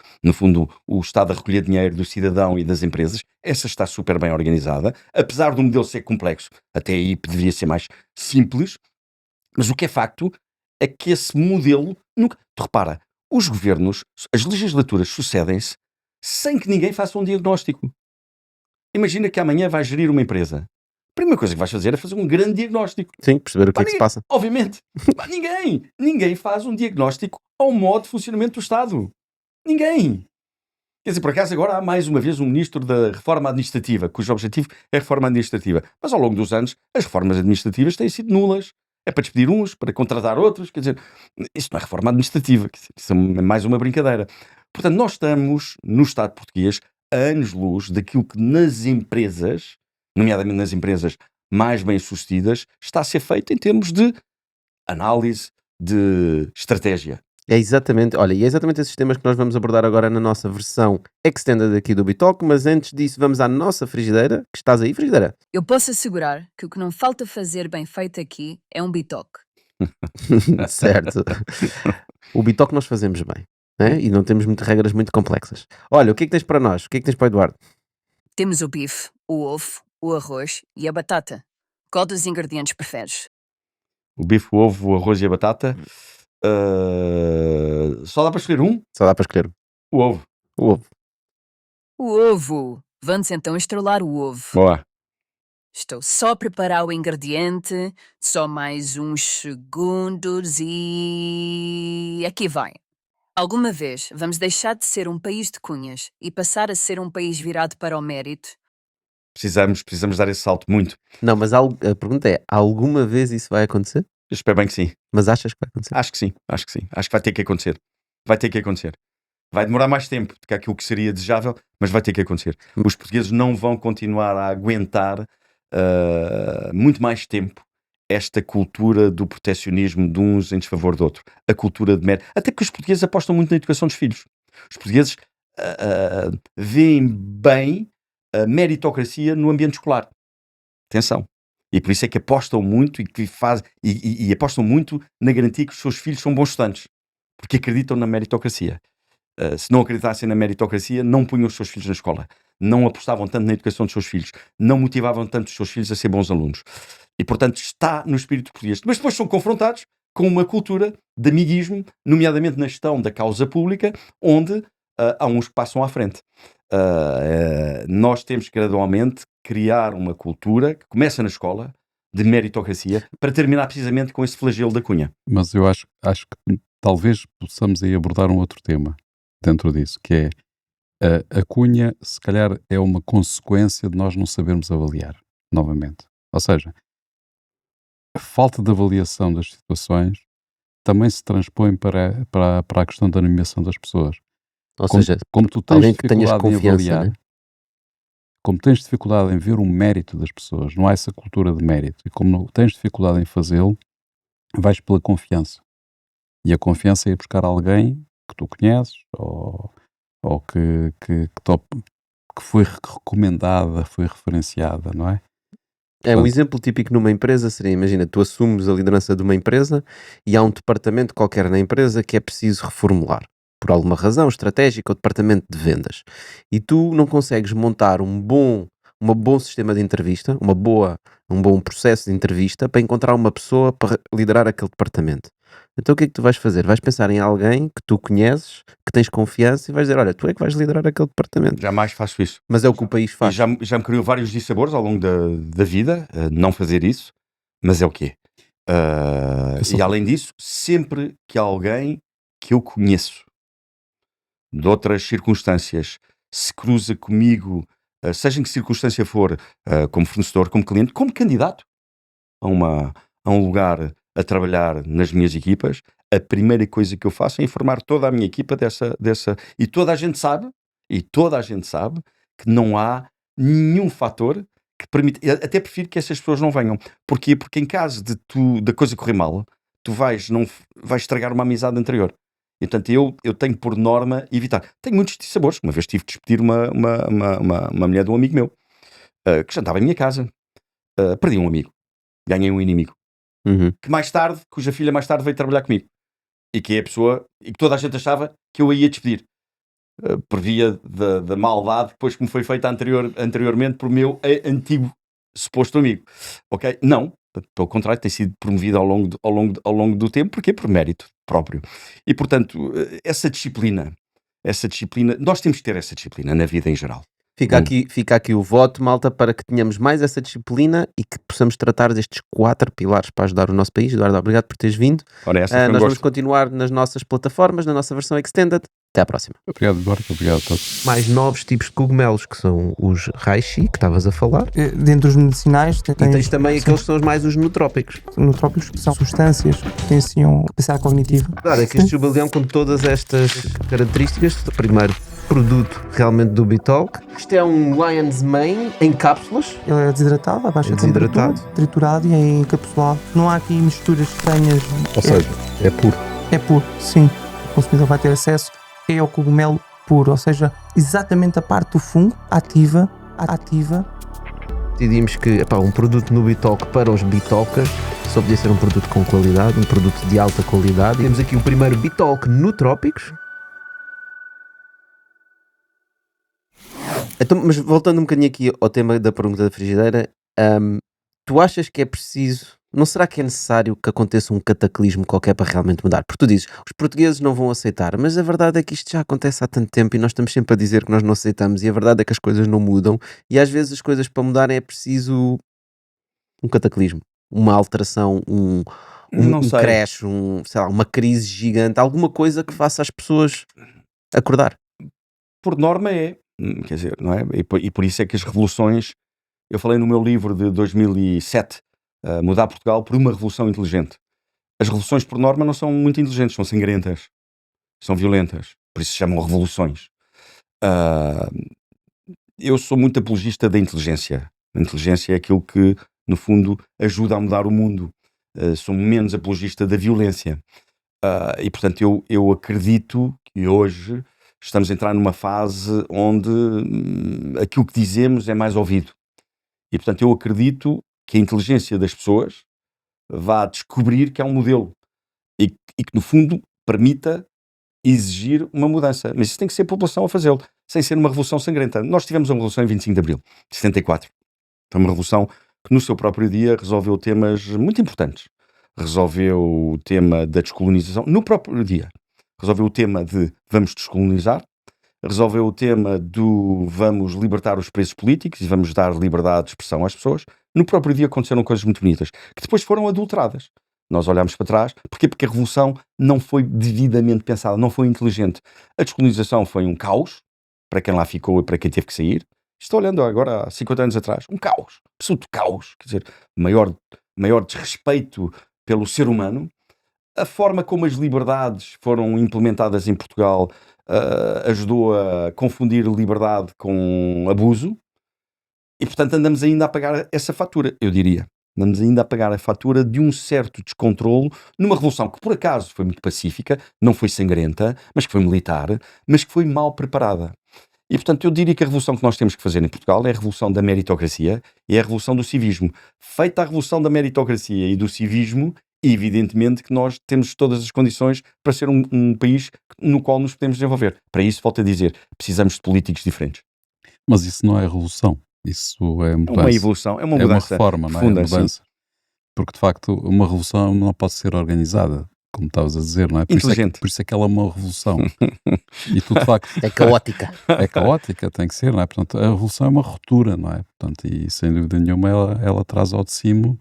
o Estado a recolher dinheiro do cidadão e das empresas, essa está super bem organizada, apesar do modelo ser complexo, até aí deveria ser mais simples, mas o que é facto é que esse modelo nunca... Tu repara, os governos, as legislaturas sucedem-se sem que ninguém faça um diagnóstico. Imagina que amanhã vais gerir uma empresa. A primeira coisa que vais fazer é fazer um grande diagnóstico. Sim, perceber o que é que se passa. Obviamente. Ninguém faz um diagnóstico ao modo de funcionamento do Estado. Ninguém. Quer dizer, por acaso agora há mais uma vez um ministro da reforma administrativa, cujo objetivo é a reforma administrativa. Mas ao longo dos anos, as reformas administrativas têm sido nulas. É para despedir uns, para contratar outros. Quer dizer, isso não é reforma administrativa. Isso é mais uma brincadeira. Portanto, nós estamos, no Estado português, a anos-luz daquilo que nas empresas, nomeadamente nas empresas mais bem-sucedidas, está a ser feito em termos de análise, de estratégia. É exatamente, olha, e é exatamente esses temas que nós vamos abordar agora na nossa versão extended aqui do Bitalk, mas antes disso vamos à nossa frigideira, que estás aí, frigideira? Eu posso assegurar que o que não falta fazer bem feito aqui é um bitoque. Certo. O Bitalk nós fazemos bem, né? E não temos regras muito complexas. Olha, o que é que tens para nós? O que é que tens para o Eduardo? Temos o bife, o ovo, o arroz e a batata. Qual dos ingredientes preferes? O bife, o ovo, o arroz e a batata. Só dá para escolher um? Só dá para escolher O ovo. o ovo. O ovo! Vamos então estrelar o ovo. Boa. Estou só a preparar o ingrediente, só mais uns segundos e... aqui vai. Alguma vez vamos deixar de ser um país de cunhas e passar a ser um país virado para o mérito? Precisamos dar esse salto muito. Não, mas a pergunta é, alguma vez isso vai acontecer? Eu espero bem que sim. Mas achas que vai acontecer? Acho que sim. Acho que vai ter que acontecer. Vai demorar mais tempo do que aquilo que seria desejável, mas vai ter que acontecer. Os portugueses não vão continuar a aguentar muito mais tempo esta cultura do protecionismo de uns em desfavor do outro. A cultura de mérito. Até porque os portugueses apostam muito na educação dos filhos. Os portugueses veem bem a meritocracia no ambiente escolar. Atenção. E por isso é que apostam muito e apostam muito na garantia que os seus filhos são bons estudantes. Porque acreditam na meritocracia. se não acreditassem na meritocracia, não punham os seus filhos na escola, não apostavam tanto na educação dos seus filhos, não motivavam tanto os seus filhos a ser bons alunos. E, portanto, está no espírito português. Mas depois são confrontados com uma cultura de amiguismo, nomeadamente na gestão da causa pública, onde há uns que passam à frente. Nós temos que gradualmente criar uma cultura que começa na escola, de meritocracia, para terminar precisamente com esse flagelo da Cunha. Mas eu acho que talvez possamos aí abordar um outro tema dentro disso, que é a Cunha, se calhar, é uma consequência de nós não sabermos avaliar, novamente. Ou seja, a falta de avaliação das situações também se transpõe para a questão da nomeação das pessoas. Ou seja, Como tu tens alguém que tenhas dificuldade em confiança, avaliar, né? como tens dificuldade em ver o mérito das pessoas, não há essa cultura de mérito, e como não tens dificuldade em fazê-lo, vais pela confiança. E a confiança é ir buscar alguém que tu conheces, ou que foi recomendada, foi referenciada, não é? É um Portanto, exemplo típico numa empresa seria, imagina, tu assumes a liderança de uma empresa e há um departamento qualquer na empresa que é preciso reformular, por alguma razão estratégica, o departamento de vendas. E tu não consegues montar um bom sistema de entrevista, um bom processo de entrevista para encontrar uma pessoa para liderar aquele departamento. Então o que é que tu vais fazer? Vais pensar em alguém que tu conheces, que tens confiança e vais dizer, olha, tu é que vais liderar aquele departamento. Jamais faço isso. Mas é o que o país E faz. já me criou vários dissabores ao longo da vida, não fazer isso, mas é o quê? E além disso, sempre que alguém que eu conheço de outras circunstâncias se cruza comigo, seja em que circunstância for, como fornecedor, como cliente, como candidato a um lugar a trabalhar nas minhas equipas, a primeira coisa que eu faço é informar toda a minha equipa dessa e toda a gente sabe que não há nenhum fator que permita, até prefiro que essas pessoas não venham. Porquê? Porque em caso da coisa correr mal, tu vais estragar uma amizade anterior. E, portanto, eu tenho por norma evitar. Tenho muitos dissabores. Uma vez tive que despedir uma mulher de um amigo meu, que jantava em minha casa. Perdi um amigo. Ganhei um inimigo. Uhum. Cuja filha mais tarde veio trabalhar comigo. E que é a pessoa, e que toda a gente achava que eu a ia despedir. Por via da maldade depois que me foi feita anteriormente por meu antigo suposto amigo. Ok? Não. Pelo contrário, tem sido promovido ao longo do tempo. Porquê? Por mérito próprio. E, portanto, essa disciplina, nós temos que ter essa disciplina na vida em geral. Fica aqui o voto, malta, para que tenhamos mais essa disciplina e que possamos tratar destes 4 pilares para ajudar o nosso país. Eduardo, obrigado por teres vindo. Ora, essa foi um Nós vamos gosto. continuar nas nossas plataformas, na nossa versão Extended. Até à próxima. obrigado, Eduardo, obrigado a todos. Mais novos tipos de cogumelos, que são os reishi, que estavas a falar. Dentro dos medicinais, E tens também sim, aqueles que são os mais os nootrópicos. nootrópicos, que são substâncias que potenciam a capacidade cognitiva. Claro, é que este jubileão com todas estas características, o primeiro produto realmente do Bitalk. Isto é um Lion's Mane em cápsulas. Ele é desidratado, a baixa É desidratado. temperatura, triturado e é encapsulado. Não há aqui misturas estranhas. Ou seja, é puro. É puro, sim. O consumidor vai ter acesso ao cogumelo puro, ou seja, exatamente a parte do fungo ativa. Decidimos que um produto no Bitalk para os bitocas só podia ser um produto com qualidade, um produto de alta qualidade. Temos aqui o primeiro Bitalk Nootrópicos. Então, mas voltando um bocadinho aqui ao tema da pergunta da frigideira, tu achas que é preciso, não será que é necessário que aconteça um cataclismo qualquer para realmente mudar? Porque tu dizes, os portugueses não vão aceitar, mas a verdade é que isto já acontece há tanto tempo e nós estamos sempre a dizer que nós não aceitamos e a verdade é que as coisas não mudam e às vezes as coisas para mudarem é preciso um cataclismo, uma alteração, Não sei. crash, sei lá, uma crise gigante, alguma coisa que faça as pessoas acordar. Por norma é, quer dizer, não é? E por isso é que as revoluções, eu falei no meu livro de 2007, Mudar Portugal por uma Revolução Inteligente. As revoluções, por norma, não são muito inteligentes, são sangrentas, são violentas, por isso se chamam revoluções. Eu sou muito apologista da inteligência. A inteligência é aquilo que, no fundo, ajuda a mudar o mundo. Sou menos apologista da violência. E, portanto, eu acredito que hoje estamos a entrar numa fase onde aquilo que dizemos é mais ouvido. E, portanto, eu acredito que a inteligência das pessoas vá descobrir que há um modelo e que, no fundo, permita exigir uma mudança. Mas isso tem que ser a população a fazê-lo, sem ser uma revolução sangrenta. Nós tivemos uma revolução em 25 de Abril de 74. Foi uma revolução que no seu próprio dia resolveu temas muito importantes. Resolveu o tema da descolonização, no próprio dia. Resolveu o tema de vamos descolonizar, resolveu o tema do vamos libertar os presos políticos e vamos dar liberdade de expressão às pessoas. No próprio dia aconteceram coisas muito bonitas, que depois foram adulteradas. Nós olhámos para trás, porquê? Porque a revolução não foi devidamente pensada, não foi inteligente. A descolonização foi um caos, para quem lá ficou e para quem teve que sair. Estou olhando agora há 50 anos atrás, um caos, absoluto caos, quer dizer, maior desrespeito pelo ser humano. A forma como as liberdades foram implementadas em Portugal ajudou a confundir liberdade com abuso e, portanto, andamos ainda a pagar essa fatura, eu diria. Andamos ainda a pagar a fatura de um certo descontrolo numa revolução que, por acaso, foi muito pacífica, não foi sangrenta, mas que foi militar, mas que foi mal preparada. E, portanto, eu diria que a revolução que nós temos que fazer em Portugal é a revolução da meritocracia e é a revolução do civismo. Feita a revolução da meritocracia e do civismo, evidentemente que nós temos todas as condições para ser um país no qual nos podemos desenvolver. Para isso, volto a dizer, precisamos de políticos diferentes. Mas isso não é revolução. Isso é É uma mudança. evolução, é uma É uma mudança reforma, não é? É profunda, sim. mudança. Porque, de facto, uma revolução não pode ser organizada, como estavas a dizer, não é? Inteligente. Por isso é que ela é uma revolução. E tu, de facto, É caótica. é caótica, tem que ser, não é? Portanto, a revolução é uma ruptura, não é? Portanto, e sem dúvida nenhuma ela traz ao de cima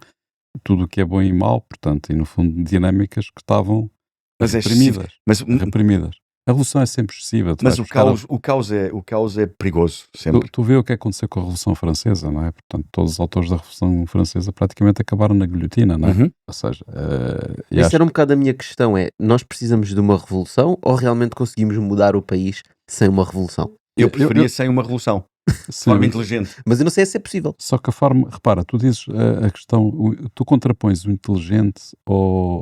tudo o que é bom e mau, portanto, e no fundo dinâmicas que estavam Mas é reprimidas. Mas, reprimidas. A revolução é sempre excessiva. mas o caos é perigoso, sempre. Tu vê o que aconteceu com a Revolução Francesa, não é? Portanto, todos os autores da Revolução Francesa praticamente acabaram na guilhotina, não é? Uhum. Ou seja, Isso era um bocado a minha questão, nós precisamos de uma revolução ou realmente conseguimos mudar o país sem uma revolução? Eu preferia sem uma revolução, de forma inteligente. Mas eu não sei se é possível. Só que a forma, repara, tu dizes a questão, tu contrapões o inteligente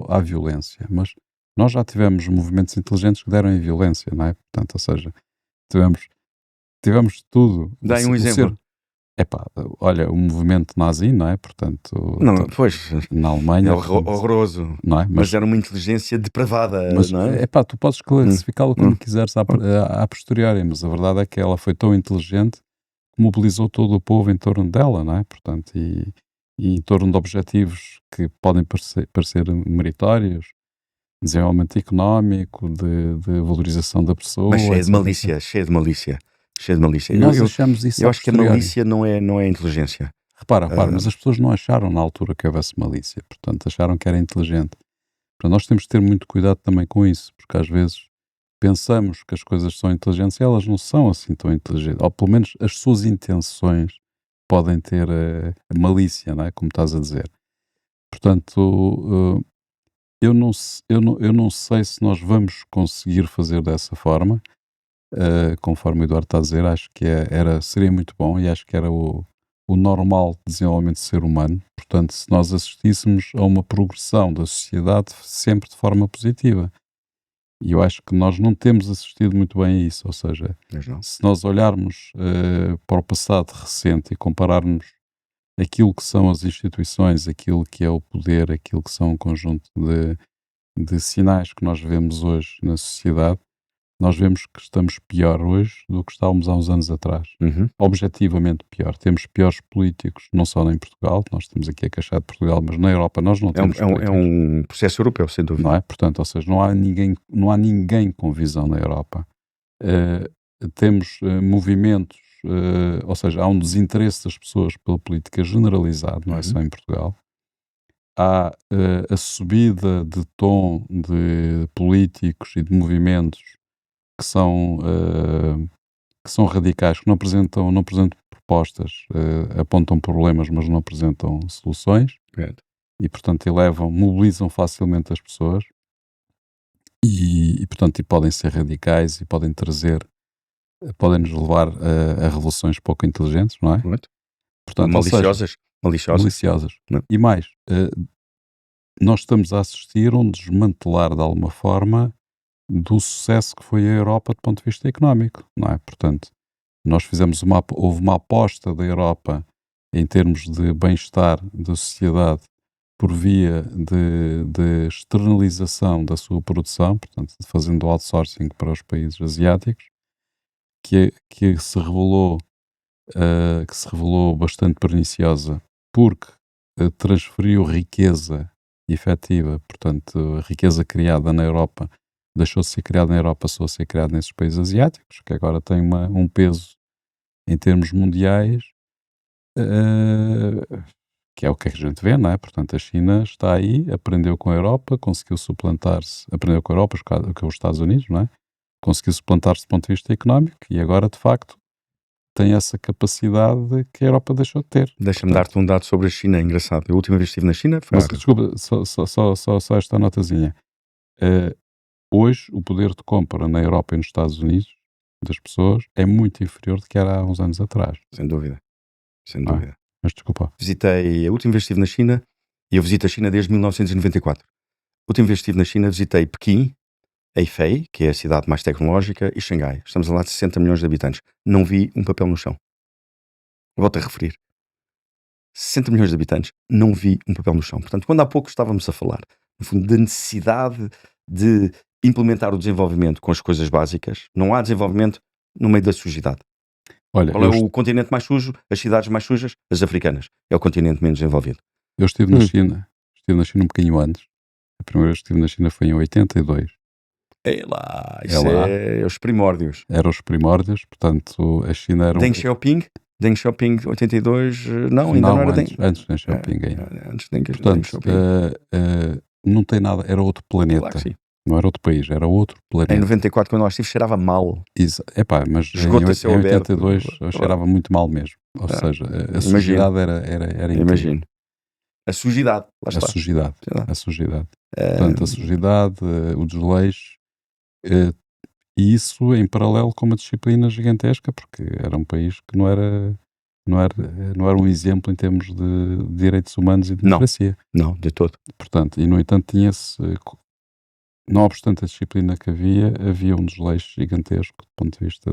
à violência, mas nós já tivemos movimentos inteligentes que deram em violência, não é? Portanto, ou seja, tivemos tudo. Dá um exemplo. Olha, o movimento nazi, não é? Portanto, Não, pois, na Alemanha. é horroroso. Não é? Mas era uma inteligência depravada, não é? Tu podes classificá-la como quiseres a posteriori, mas a verdade é que ela foi tão inteligente que mobilizou todo o povo em torno dela, não é? Portanto, e em torno de objetivos que podem parecer meritórios, desenvolvimento económico, de valorização da pessoa. Mas cheia de etc. malícia, cheia de malícia. Nós achamos isso Eu a acho que a posteriori. malícia não é inteligência. Repara, mas as pessoas não acharam na altura que houvesse malícia, portanto acharam que era inteligente. Portanto, nós temos de ter muito cuidado também com isso, porque às vezes pensamos que as coisas são inteligentes e elas não são assim tão inteligentes, ou pelo menos as suas intenções podem ter malícia, não é? Como estás a dizer. Portanto, eu não sei se nós vamos conseguir fazer dessa forma, conforme o Eduardo está a dizer, acho que seria muito bom e acho que era o normal desenvolvimento do ser humano. Portanto, se nós assistíssemos a uma progressão da sociedade sempre de forma positiva. E eu acho que nós não temos assistido muito bem a isso, ou seja, se nós olharmos para o passado recente e compararmos aquilo que são as instituições, aquilo que é o poder, aquilo que são um conjunto de sinais que nós vemos hoje na sociedade, nós vemos que estamos pior hoje do que estávamos há uns anos atrás. Uhum. Objetivamente pior. Temos piores políticos, não só em Portugal, nós estamos aqui a queixar de Portugal, mas na Europa nós não temos políticos. É um processo europeu, sem dúvida. Não é? Portanto, ou seja, não há ninguém com visão na Europa. Temos movimentos, ou seja, há um desinteresse das pessoas pela política generalizado, não é só em Portugal. Há a subida de tom de políticos e de movimentos que são radicais, que não apresentam propostas, apontam problemas, mas não apresentam soluções. Correto. E, portanto, mobilizam facilmente as pessoas e portanto, podem ser radicais e podem-nos levar a revoluções pouco inteligentes, não é? Correto. Portanto, Maliciosas. Não. E mais, nós estamos a assistir a um desmantelar de alguma forma do sucesso que foi a Europa do ponto de vista económico, não é? Portanto, nós houve uma aposta da Europa em termos de bem-estar da sociedade por via de externalização da sua produção, portanto, fazendo outsourcing para os países asiáticos, que se revelou bastante perniciosa, porque transferiu riqueza efetiva, portanto, a riqueza criada na Europa deixou de ser criada na Europa, passou a ser criada nesses países asiáticos, que agora tem um peso em termos mundiais, que é o que a gente vê, não é? Portanto, a China está aí, aprendeu com a Europa, conseguiu suplantar-se, aprendeu com a Europa, com os Estados Unidos, não é? Conseguiu suplantar-se do ponto de vista económico e agora, de facto, tem essa capacidade que a Europa deixou de ter. Deixa-me Portanto, dar-te um dado sobre a China, engraçado. Eu, a última vez que estive na China foi mas, há- desculpa, só esta notazinha. Hoje, o poder de compra na Europa e nos Estados Unidos das pessoas é muito inferior do que era há uns anos atrás. sem dúvida. Sem Ah. dúvida. Mas desculpa. Visitei, a última vez que estive na China, e eu visito a China desde 1994. A última vez que estive na China, visitei Pequim, Hefei, que é a cidade mais tecnológica, e Xangai. Estamos a lá de 60 milhões de habitantes. Não vi um papel no chão. Volto a referir. 60 milhões de habitantes, não vi um papel no chão. Portanto, quando há pouco estávamos a falar, no fundo, da necessidade de implementar o desenvolvimento com as coisas básicas, não há desenvolvimento no meio da sujidade. Olha, Qual é o continente mais sujo? As cidades mais sujas? As africanas. É o continente menos desenvolvido. eu estive na China um bocadinho antes. A primeira vez que estive na China foi em 82. É lá, É isso lá. é os primórdios. Eram os primórdios, portanto, a China era Deng Xiaoping 82, não, ainda não era antes, Deng. antes de Deng Xiaoping ainda. Antes de Deng Portanto, Xiaoping. não tem nada, era outro planeta. Claro que sim. Não era outro país, era outro planeta. Em 94, quando lá estive, cheirava mal. Epá, mas Esgoto a céu em aberto. 82 eu cheirava muito mal mesmo. Ou seja, a sujidade era incrível. Imagino. A sujidade. Lá está. A sujidade. Sujidade. A sujidade. Portanto, a sujidade, o desleixo, e isso em paralelo com uma disciplina gigantesca, porque era um país que não era um exemplo em termos de direitos humanos e democracia. Não, de todo. Portanto, e no entanto não obstante a disciplina que havia um desleixo gigantesco do ponto de vista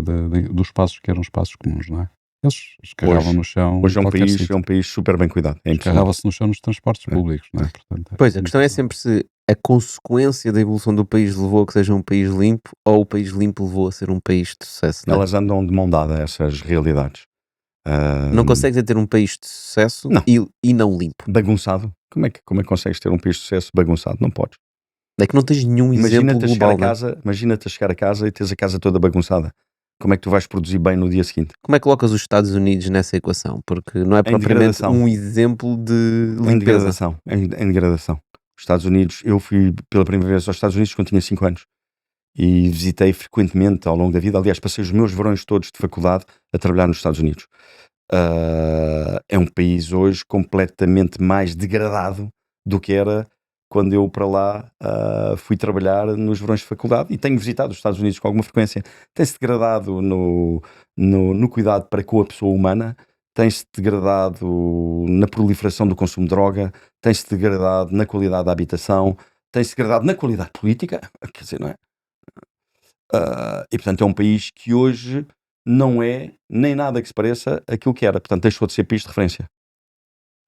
dos espaços que eram espaços comuns, não é? Eles escarravam no chão. Hoje é um qualquer sítio. país super bem cuidado. É impressionante. Escarrava-se no chão nos transportes públicos, não é? Portanto, Pois, a questão é sempre se a consequência da evolução do país levou a que seja um país limpo ou o país limpo levou a ser um país de sucesso. Não, é? Elas andam de mão dada, essas realidades. Não consegues ter um país de sucesso Não. e não limpo. Bagunçado. Como é que consegues ter um país de sucesso bagunçado? Não podes. É que não tens nenhum exemplo Imagina-te a chegar global. a casa, imagina-te a chegar a casa e tens a casa toda bagunçada. Como é que tu vais produzir bem no dia seguinte? Como é que colocas os Estados Unidos nessa equação? Porque não é propriamente degradação. um exemplo de Em limpeza. degradação. Em degradação. Os Estados Unidos, eu fui pela primeira vez aos Estados Unidos quando tinha 5 anos e visitei frequentemente ao longo da vida. Aliás, passei os meus verões todos de faculdade a trabalhar nos Estados Unidos. É um país hoje completamente mais degradado do que era quando eu para lá fui trabalhar nos verões de faculdade, e tenho visitado os Estados Unidos com alguma frequência. Tem-se degradado no cuidado para com a pessoa humana, tem-se degradado na proliferação do consumo de droga, tem-se degradado na qualidade da habitação, tem-se degradado na qualidade política, quer dizer, não é? E portanto é um país que hoje não é nem nada que se pareça aquilo que era, portanto deixou de ser país de referência.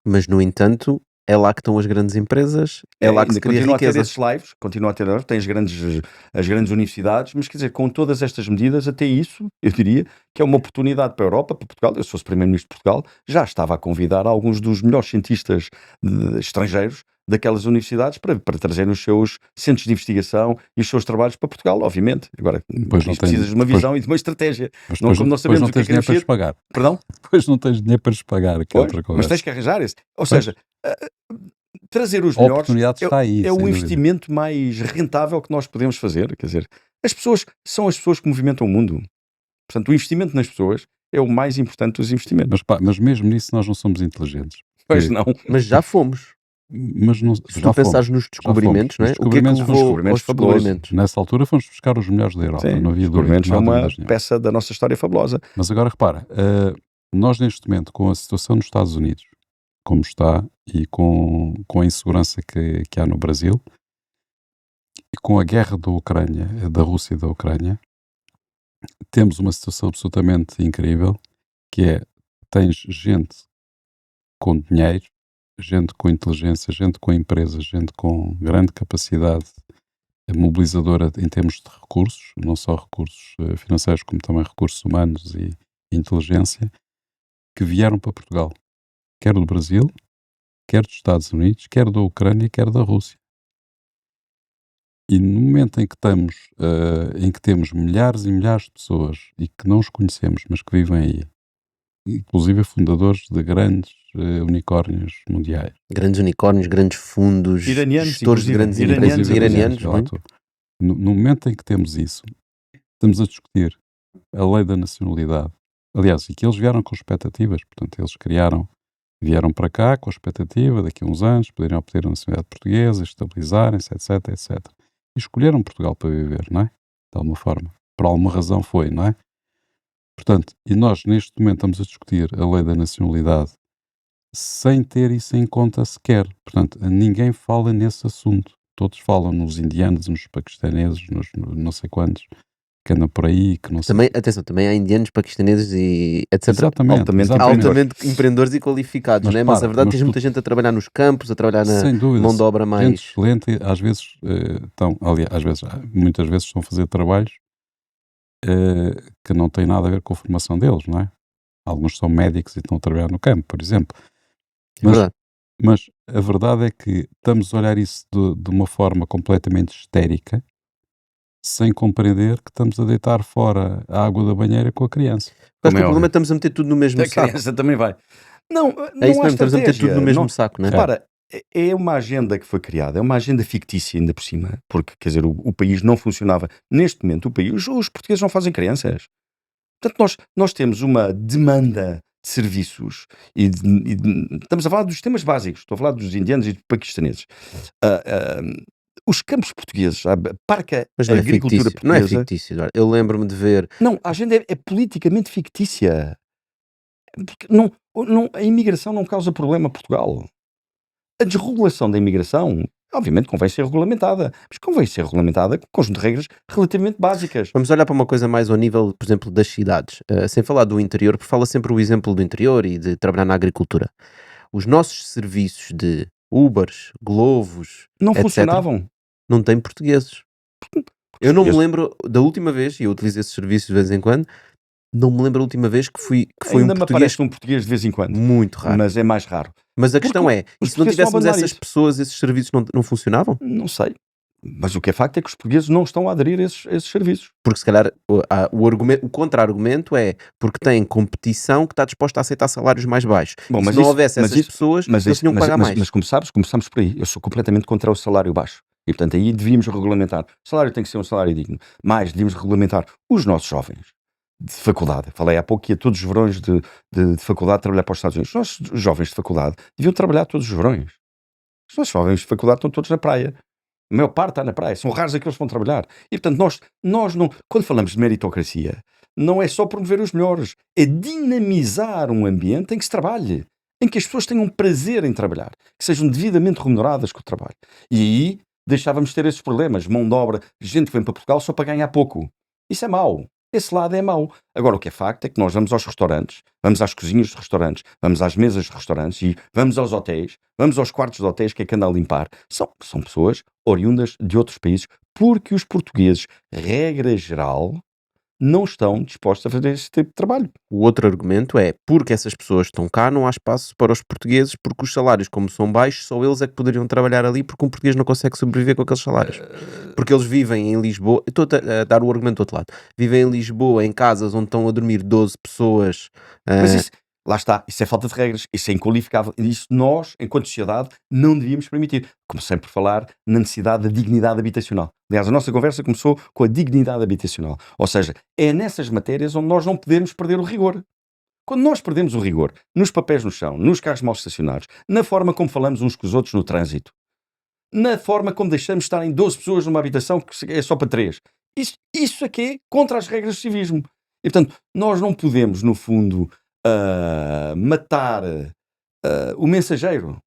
Mas, no entanto, é lá que estão as grandes empresas, é lá que se cria continua a ter riqueza. esses lives, continua a ter, tem as grandes universidades, mas quer dizer, com todas estas medidas, até isso, eu diria, que é uma oportunidade para a Europa, para Portugal. Eu, se fosse Primeiro-Ministro de Portugal, já estava a convidar alguns dos melhores cientistas estrangeiros daquelas universidades para trazerem os seus centros de investigação e os seus trabalhos para Portugal, obviamente. Agora, precisas de uma visão e de uma estratégia. Mas Não, como nós sabemos não o que é tens que dinheiro para queremos lhes pagar. Perdão? Depois não tens dinheiro para lhes pagar, que é outra coisa. Mas tens que arranjar esse. Ou seja, trazer os A melhores oportunidade está aí, é sem o dúvida. investimento mais rentável que nós podemos fazer. Quer dizer, as pessoas são as pessoas que movimentam o mundo. Portanto, o investimento nas pessoas é o mais importante dos investimentos. Mas mesmo nisso nós não somos inteligentes. Pois não. Mas já fomos. Mas não, Se já tu pensares fomos. nos descobrimentos, não é? Os O que é que descobrimentos levou descobrimentos aos fabulosos. descobrimentos? Nessa altura fomos buscar os melhores da Europa. Sim, Não havia os descobrimentos é não há uma dúvidas nenhuma. peça da nossa história fabulosa. Mas agora repara, nós neste momento, com a situação nos Estados Unidos, como está, e com a insegurança que há no Brasil, e com a guerra da Rússia e da Ucrânia, temos uma situação absolutamente incrível, que é, tens gente com dinheiro gente com inteligência, gente com empresas, gente com grande capacidade mobilizadora em termos de recursos, não só recursos financeiros, como também recursos humanos e inteligência, que vieram para Portugal, quer do Brasil, quer dos Estados Unidos, quer da Ucrânia, quer da Rússia. E no momento em que estamos, em que temos milhares e milhares de pessoas e que não os conhecemos, mas que vivem aí, inclusive fundadores de grandes unicórnios mundiais. Grandes unicórnios, grandes fundos, Iranianos, gestores de inclusive. grandes Iranianos, empresas, iranianos, lá muito. estou. No momento em que temos isso, estamos a discutir a lei da nacionalidade. Aliás, e que eles vieram com expectativas, portanto, eles vieram para cá com a expectativa, daqui a uns anos, poderem obter a nacionalidade portuguesa, estabilizarem-se, etc, etc. E escolheram Portugal para viver, não é? De alguma forma. Por alguma razão foi, não é? Portanto, e nós neste momento estamos a discutir a lei da nacionalidade sem ter isso em conta sequer. Portanto, ninguém fala nesse assunto. Todos falam nos indianos, nos paquistaneses, nos não sei quantos, que andam por aí, que não sei... Também, atenção, também há indianos, paquistaneses e etc. Exatamente, altamente exatamente. Altamente empreendedores e qualificados, Mas né? Mas a para, verdade mas tens muita gente a trabalhar nos campos, a trabalhar na Sem dúvida, mão de obra gente mais... excelente, às vezes estão, aliás, muitas vezes estão a fazer trabalhos que não têm nada a ver com a formação deles, não é? Alguns são médicos e estão a trabalhar no campo, por exemplo. É verdade. Mas a verdade é que estamos a olhar isso de uma forma completamente histérica, sem compreender que estamos a deitar fora a água da banheira com a criança. Acho que Como é o problema é óbvio. que estamos a meter tudo no mesmo A saco. criança também vai. Não, É não isso há mesmo, estamos a meter tudo no estratégia. mesmo Não, saco, né? repara, é uma agenda que foi criada, é uma agenda fictícia ainda por cima, porque, quer dizer, o país não funcionava. Neste momento, os portugueses não fazem crianças. Portanto, nós temos uma demanda de serviços estamos a falar dos temas básicos, estou a falar dos indianos e dos paquistaneses. Os campos portugueses, a parca Mas não é agricultura fictício, não é portuguesa... fictício, Eduardo. Eu lembro-me de ver... Não, a agenda é politicamente fictícia. Porque a imigração não causa problema a Portugal. A desregulação da imigração, obviamente, convém ser regulamentada. Mas convém ser regulamentada com um conjunto de regras relativamente básicas. Vamos olhar para uma coisa mais ao nível, por exemplo, das cidades. Sem falar do interior, porque fala sempre o exemplo do interior e de trabalhar na agricultura. Os nossos serviços de Ubers, Glovos, Não etc., funcionavam. não têm portugueses. Eu não me portugueses- lembro da última vez, e eu utilizo esses serviços de vez em quando, não me lembro a última vez que foi Ainda um me português aparece um português de vez em quando, muito raro. mas é mais raro. Mas a questão é, e os se não portugueses estão a tivéssemos abandonar essas isso. pessoas, esses serviços não funcionavam? Não sei. Mas o que é facto é que os portugueses não estão a aderir a esses serviços. Porque se calhar o contra-argumento é porque tem competição que está disposta a aceitar salários mais baixos. Bom, E se mas não isso- houvesse mas essas isso- pessoas, eles tinham que pagar mais. Mas como sabes, começamos por aí. Eu sou completamente contra o salário baixo. E, portanto, aí devíamos regulamentar. O salário tem que ser um salário digno. Mais, devíamos regulamentar os nossos jovens de faculdade. Falei há pouco que ia todos os verões de faculdade trabalhar para os Estados Unidos. Os nossos jovens de faculdade deviam trabalhar todos os verões. Os nossos jovens de faculdade estão todos na praia. A maior parte está na praia. São raros aqueles que vão trabalhar. E, portanto, nós não... Quando falamos de meritocracia, não é só promover os melhores. É dinamizar um ambiente em que se trabalhe. Em que as pessoas tenham prazer em trabalhar. Que sejam devidamente remuneradas com o trabalho. E aí deixávamos de ter esses problemas. Mão de obra, gente que vem para Portugal só para ganhar pouco. Isso é mau. Esse lado é mau. Agora, o que é facto é que nós vamos aos restaurantes, vamos às cozinhas de restaurantes, vamos às mesas de restaurantes e vamos aos hotéis, vamos aos quartos de hotéis que é que anda a limpar. São pessoas oriundas de outros países, porque os portugueses, regra geral, não estão dispostos a fazer esse tipo de trabalho. O outro argumento é porque essas pessoas estão cá, não há espaço para os portugueses, porque os salários, como são baixos, só eles é que poderiam trabalhar ali, porque um português não consegue sobreviver com aqueles salários. Porque eles vivem em Lisboa, eu estou a dar o argumento do outro lado, vivem em Lisboa, em casas onde estão a dormir 12 pessoas. Mas isso, lá está, isso é falta de regras, isso é inqualificável. E isso nós, enquanto sociedade, não devíamos permitir. Comecei por falar na necessidade da dignidade habitacional. Aliás, a nossa conversa começou com a dignidade habitacional. Ou seja, é nessas matérias onde nós não podemos perder o rigor. Quando nós perdemos o rigor nos papéis no chão, nos carros mal estacionados, na forma como falamos uns com os outros no trânsito, na forma como deixamos estarem 12 pessoas numa habitação que é só para 3, isso aqui é contra as regras do civismo. E, portanto, nós não podemos, no fundo, matar o mensageiro.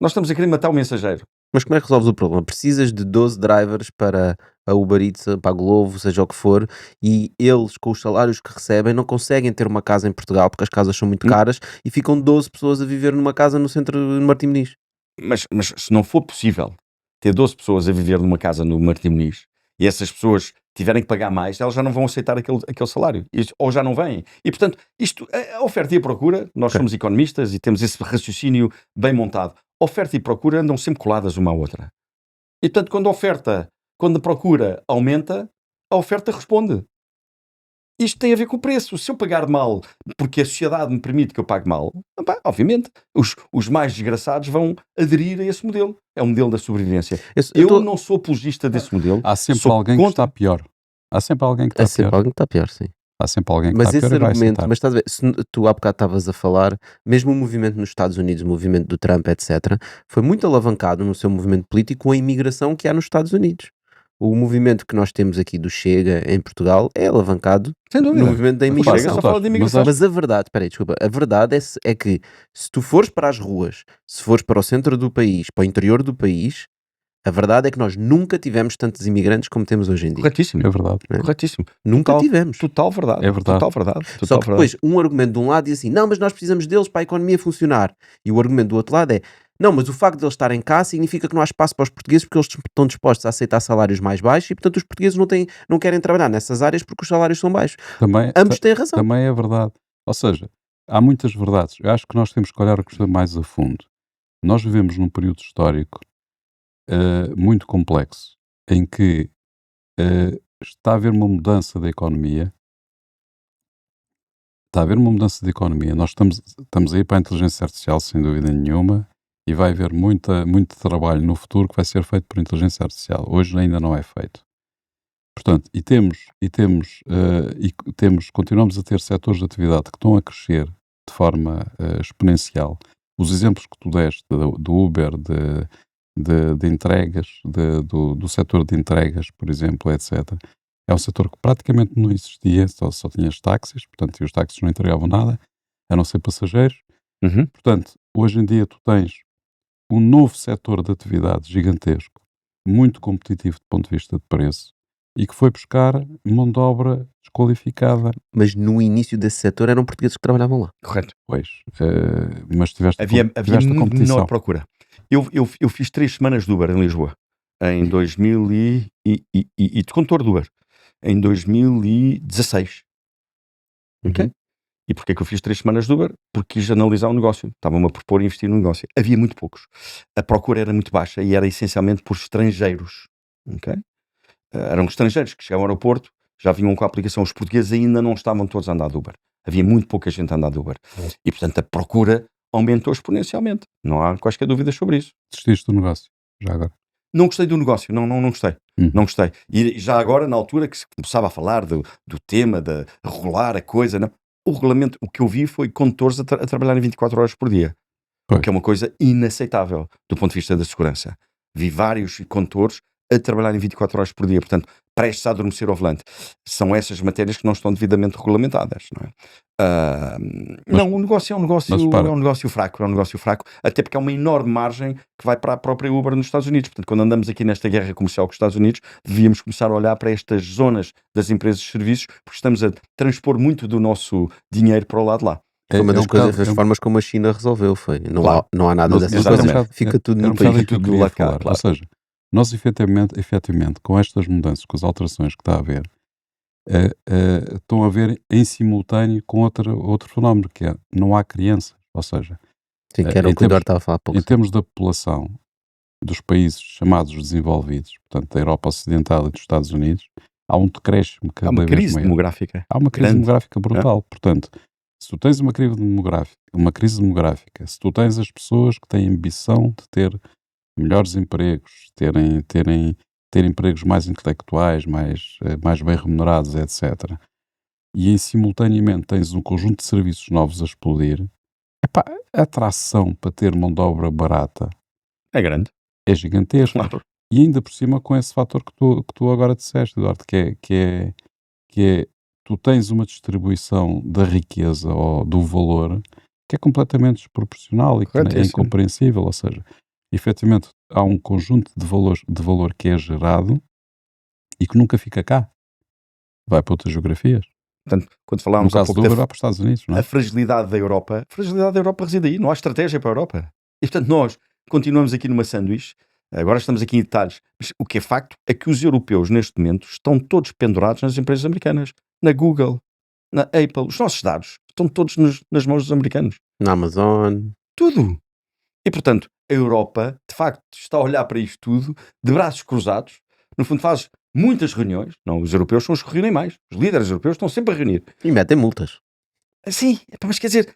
Nós estamos a querer matar o mensageiro. Mas como é que resolves o problema? Precisas de 12 drivers para a Uber Eats, para a Glovo, seja o que for, e eles, com os salários que recebem, não conseguem ter uma casa em Portugal, porque as casas são muito Hum, caras, e ficam 12 pessoas a viver numa casa no centro de Martim Moniz. Mas se não for possível ter 12 pessoas a viver numa casa no Martim Moniz e essas pessoas tiverem que pagar mais, elas já não vão aceitar aquele salário. Ou já não vêm. E, portanto, a oferta e a procura, nós Ok. somos economistas e temos esse raciocínio bem montado. Oferta e procura andam sempre coladas uma à outra. E, portanto, quando a procura aumenta, a oferta responde. Isto tem a ver com o preço. Se eu pagar mal porque a sociedade me permite que eu pague mal, obviamente, os mais desgraçados vão aderir a esse modelo. É o modelo da sobrevivência. Eu não sou apologista desse modelo. Há sempre Sou alguém que contra. está pior. Há sempre alguém que É está sempre pior. alguém que está pior, sim. Há sempre alguém que Mas está esse pior e vai argumento, aceitar. mas estás a ver, tu há bocado estavas a falar, mesmo o movimento nos Estados Unidos, o movimento do Trump, etc., foi muito alavancado no seu movimento político com a imigração que há nos Estados Unidos. O movimento que nós temos aqui do Chega em Portugal é alavancado Sem no dúvida. movimento da O Chega imigração. só fala de imigração. Mas a verdade, espera aí, desculpa, a verdade é que se tu fores para as ruas, se fores para o centro do país, para o interior do país, a verdade é que nós nunca tivemos tantos imigrantes como temos hoje em dia. Corretíssimo. É verdade. É. Corretíssimo. Nunca Total- tivemos. Total verdade. É verdade. Total verdade. Só Total que verdade. depois um argumento de um lado diz assim, não, mas nós precisamos deles para a economia funcionar. E o argumento do outro lado é, não, mas o facto de eles estarem cá significa que não há espaço para os portugueses porque eles estão dispostos a aceitar salários mais baixos e, portanto, os portugueses não querem trabalhar nessas áreas porque os salários são baixos. Também, Ambos têm razão. também é verdade. Ou seja, há muitas verdades. Eu acho que nós temos que olhar a questão mais a fundo. Nós vivemos num período histórico muito complexo, em que está a haver uma mudança da economia. Está a haver uma mudança de economia. Nós estamos a ir para a inteligência artificial, sem dúvida nenhuma, e vai haver muito trabalho no futuro que vai ser feito por inteligência artificial. Hoje ainda não é feito. Portanto, continuamos a ter setores de atividade que estão a crescer de forma exponencial. Os exemplos que tu deste do Uber, de entregas, do setor de entregas, por exemplo, etc., é um setor que praticamente não existia, só tinhas táxis, portanto, e os táxis não entregavam nada, a não ser passageiros. Uhum. Portanto, hoje em dia tu tens um novo setor de atividade gigantesco, muito competitivo do ponto de vista de preço, e que foi buscar mão de obra desqualificada. Mas no início desse setor eram portugueses que trabalhavam lá. Correto. Pois, mas tiveste Havia a menor competição. procura. Eu fiz 3 semanas de Uber em Lisboa, em 2000 e de condutor de Uber, em 2016. Ok? Uhum. E porquê que eu fiz 3 semanas de Uber? Porque quis analisar o negócio. Estavam-me a propor investir no negócio. Havia muito poucos. A procura era muito baixa e era essencialmente por estrangeiros. Ok? Eram estrangeiros que chegavam ao aeroporto, já vinham com a aplicação. Os portugueses ainda não estavam todos a andar de Uber. Havia muito pouca gente a andar de Uber. E, portanto, a procura aumentou exponencialmente. Não há quaisquer dúvidas sobre isso. Desististe do negócio, já agora. Não gostei do negócio, não gostei. Uhum. Não gostei. E já agora, na altura que se começava a falar do tema, de regular a coisa, não, o regulamento, o que eu vi foi condutores a trabalharem 24 horas por dia. Pois. O que é uma coisa inaceitável do ponto de vista da segurança. Vi vários condutores a trabalharem 24 horas por dia, portanto, prestes a adormecer ao volante. São essas matérias que não estão devidamente regulamentadas, não é? Não, o negócio é um negócio fraco, até porque há uma enorme margem que vai para a própria Uber nos Estados Unidos. Portanto, quando andamos aqui nesta guerra comercial com os Estados Unidos, devíamos começar a olhar para estas zonas das empresas de serviços, porque estamos a transpor muito do nosso dinheiro para o lado de lá. Foi uma das bocado- das formas como a China resolveu, foi. Não, Claro. não há nada Nós- dessas exatamente. coisas. Fica tudo era no um bocado país. aquilo que eu tudo queria lá cá, falar. claro. Ou seja, nós efetivamente, com estas mudanças, com as alterações que está a haver, estão a haver em simultâneo com outro fenómeno, que é não há crianças. Ou seja, Sim, que era em o que o Eduardo termos- estava a falar há pouco. em termos da população dos países chamados desenvolvidos, portanto da Europa Ocidental e dos Estados Unidos, há um decréscimo Há cada uma vez crise maior. demográfica. Há uma crise grande. demográfica brutal. Portanto, se tu tens uma crise demográfica, se tu tens as pessoas que têm ambição de ter melhores empregos, ter empregos mais intelectuais, mais bem remunerados, etc. E simultaneamente tens um conjunto de serviços novos a explodir, epá, a atração para ter mão de obra barata É grande, é gigantesca. claro. E ainda por cima com esse fator que tu agora disseste, Eduardo, que é tu tens uma distribuição da riqueza ou do valor que é completamente desproporcional e que é Corretíssimo. incompreensível. Ou seja, efetivamente há um conjunto de valor que é gerado e que nunca fica cá. Vai para outras geografias. Portanto, quando No falámos há caso do pouco Uber, vai para os Estados Unidos, não a é? fragilidade da Europa reside aí. Não há estratégia para a Europa. E, portanto, nós continuamos aqui numa sanduíche. Agora estamos aqui em detalhes. Mas o que é facto é que os europeus, neste momento, estão todos pendurados nas empresas americanas. Na Google, na Apple. Os nossos dados estão todos nas mãos dos americanos. Na Amazon. Tudo. E, portanto, a Europa, de facto, está a olhar para isto tudo de braços cruzados. No fundo, faz muitas reuniões. Não, os europeus são os que reúnem mais. Os líderes europeus estão sempre a reunir. E metem multas. Sim, mas quer dizer,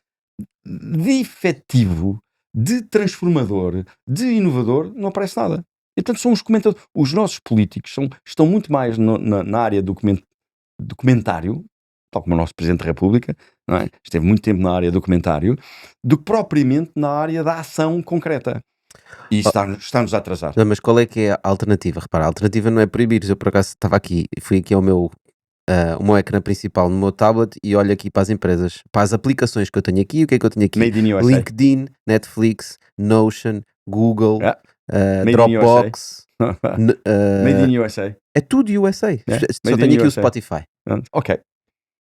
de efetivo, de transformador, de inovador, não aparece nada. E, portanto, são os comentadores. Os nossos políticos estão muito mais na área do documentário, tal como o nosso Presidente da República, não é? Esteve muito tempo na área do documentário, do que propriamente na área da ação concreta. E isso está-nos a atrasar. Não, mas qual é que é a alternativa? Repara, a alternativa não é proibir. Eu por acaso estava aqui, fui aqui ao meu, o meu ecrã principal no meu tablet e olho aqui para as empresas, para as aplicações que eu tenho aqui. O que é que eu tenho aqui? Made in USA. LinkedIn, Netflix, Notion, Google, Yeah. Made in Dropbox. Made in USA. É tudo USA. Yeah, Só made tenho in aqui o USA. Spotify. Ok.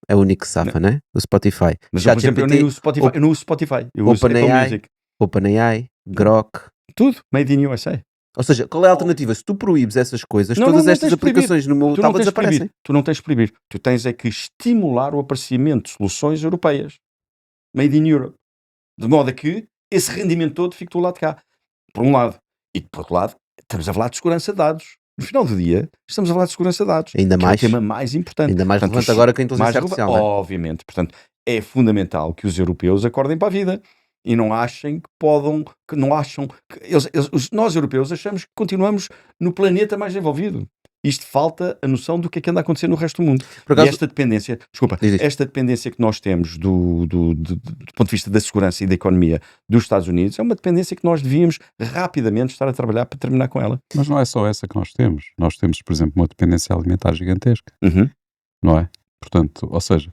É o único que safa, né? O Spotify. Mas, por exemplo, eu nem ChatGPT, uso Spotify. Eu não uso Spotify. Eu uso Apple OpenAI. Music. OpenAI, Grok. Tudo. Made in USA. Ou seja, qual é a alternativa? Se tu proíbes essas coisas, Não, todas não estas tens de proibir. aplicações no meu Tu não tablet tens de proibir. desaparecem. Tu não tens de proibir. Tu tens é que estimular o aparecimento de soluções europeias. Made in Europe. De modo a que esse rendimento todo fique do lado de cá. Por um lado. E por outro lado, estamos a falar de segurança de dados. No final do dia, estamos a falar de segurança de dados. Ainda que mais, é o tema mais importante. ainda mais Portanto, relevante agora com a inteligência mais artificial, né? obviamente. Portanto, é fundamental que os europeus acordem para a vida e não achem que podem, que não acham que nós europeus achamos que continuamos no planeta mais desenvolvido. Isto falta a noção do que anda a acontecer no resto do mundo. Por acaso- E esta dependência, desculpa, Diz isto. esta dependência que nós temos do ponto de vista da segurança e da economia dos Estados Unidos é uma dependência que nós devíamos rapidamente estar a trabalhar para terminar com ela. Mas não é só essa que nós temos. Nós temos, por exemplo, uma dependência alimentar gigantesca, Uhum. não é? Portanto, ou seja,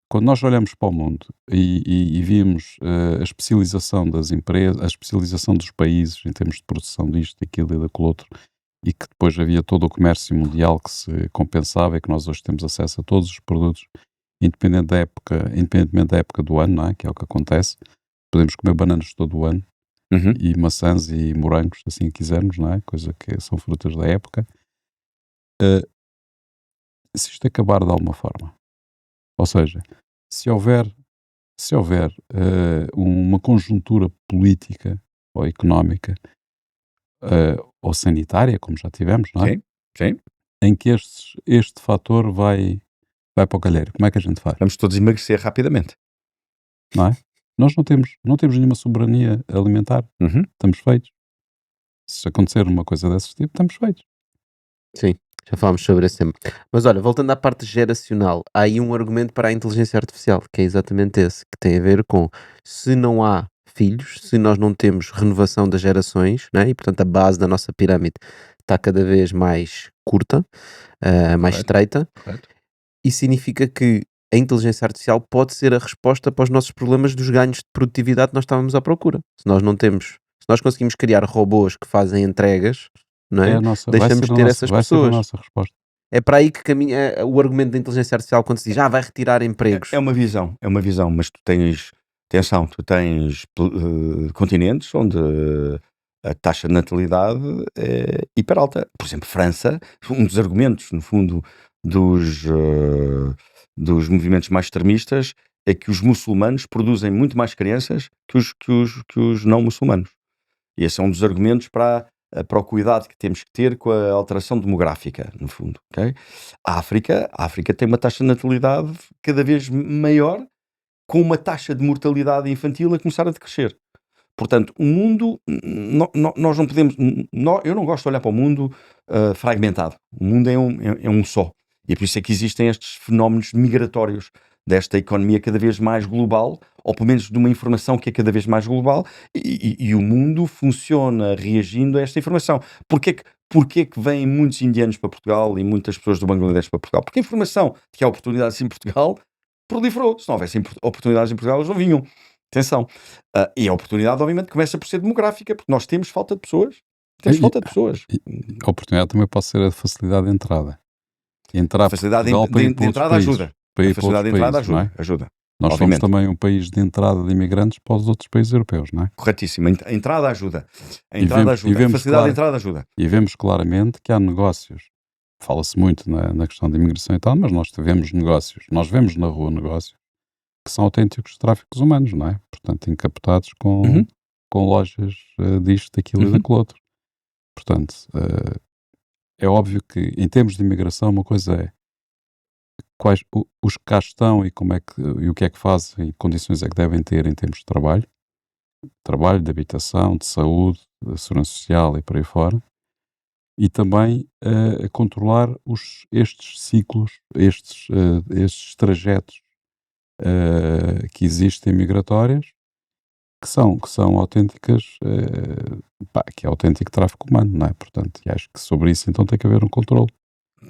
quando nós olhamos para o mundo e vimos a especialização das empresas, a especialização dos países em termos de produção disto, daquilo e daquilo outro, e que depois havia todo o comércio mundial que se compensava e que nós hoje temos acesso a todos os produtos, independentemente da época do ano, não é? Que é o que acontece. Podemos comer bananas todo o ano, Uhum. e maçãs e morangos, se assim quisermos, não é? Coisa que são frutas da época. Se isto acabar de alguma forma, ou seja, se houver uma conjuntura política ou económica ou sanitária, como já tivemos, não é? Sim, sim. Em que este fator vai para o calheiro, como é que a gente faz? Vamos todos emagrecer rapidamente. Não é? Nós não temos nenhuma soberania alimentar, Uhum. estamos feitos. Se acontecer uma coisa desse tipo, estamos feitos. Sim, já falámos sobre esse tema. Mas olha, voltando à parte geracional, há aí um argumento para a inteligência artificial, que é exatamente esse, que tem a ver com se não há filhos, se nós não temos renovação das gerações, né? E portanto a base da nossa pirâmide está cada vez mais curta, mais Correto. estreita, Correto. isso significa que a inteligência artificial pode ser a resposta para os nossos problemas dos ganhos de produtividade que nós estávamos à procura. Se nós conseguimos criar robôs que fazem entregas, não é? Deixamos de ter essas vai ser a pessoas. nossa resposta. É para aí que caminha o argumento da inteligência artificial quando se diz, vai retirar empregos. É uma visão, mas tu tens, atenção, continentes onde a taxa de natalidade é hiper alta. Por exemplo, França, um dos argumentos, no fundo, dos movimentos mais extremistas é que os muçulmanos produzem muito mais crianças que os não muçulmanos. E esse é um dos argumentos para o cuidado que temos que ter com a alteração demográfica, no fundo. Okay? A África tem uma taxa de natalidade cada vez maior, com uma taxa de mortalidade infantil a começar a decrescer. Portanto, o mundo, nós não podemos... eu não gosto de olhar para o mundo fragmentado. O mundo é um só. E é por isso é que existem estes fenómenos migratórios desta economia cada vez mais global, ou pelo menos de uma informação que é cada vez mais global, e o mundo funciona reagindo a esta informação. Porquê que vêm muitos indianos para Portugal e muitas pessoas do Bangladesh para Portugal? Porque a informação de que há oportunidades em Portugal proliferou. Se não houvesse oportunidades em Portugal, eles não vinham. Atenção. E a oportunidade, obviamente, começa por ser demográfica, porque nós temos falta de pessoas. Temos falta de pessoas. A oportunidade também pode ser a facilidade de entrada. Entrar A facilidade Portugal para ir de para outros entrada países. ajuda. Para A ir para facilidade de outros entrada países, não é? ajuda. Nós Obviamente. somos também um país de entrada de imigrantes para os outros países europeus, não é? Corretíssimo. A entrada ajuda. A E entrada vemos- ajuda. e vemos A facilidade claro- de entrada ajuda. E vemos claramente que há negócios. Fala-se muito na questão da imigração e tal, mas nós vemos negócios. Nós vemos na rua negócios que são autênticos tráficos humanos, não é? Portanto, encapotados com lojas disto, daquilo e daquilo outro. Portanto, é óbvio que em termos de imigração uma coisa é os que cá estão e o que é que fazem e que condições é que devem ter em termos de trabalho, de habitação, de saúde, de segurança social e por aí fora, e também a controlar estes ciclos, estes trajetos que existem migratórios, que são autênticas, que é autêntico tráfico humano, não é? Portanto, e acho que sobre isso então tem que haver um controle.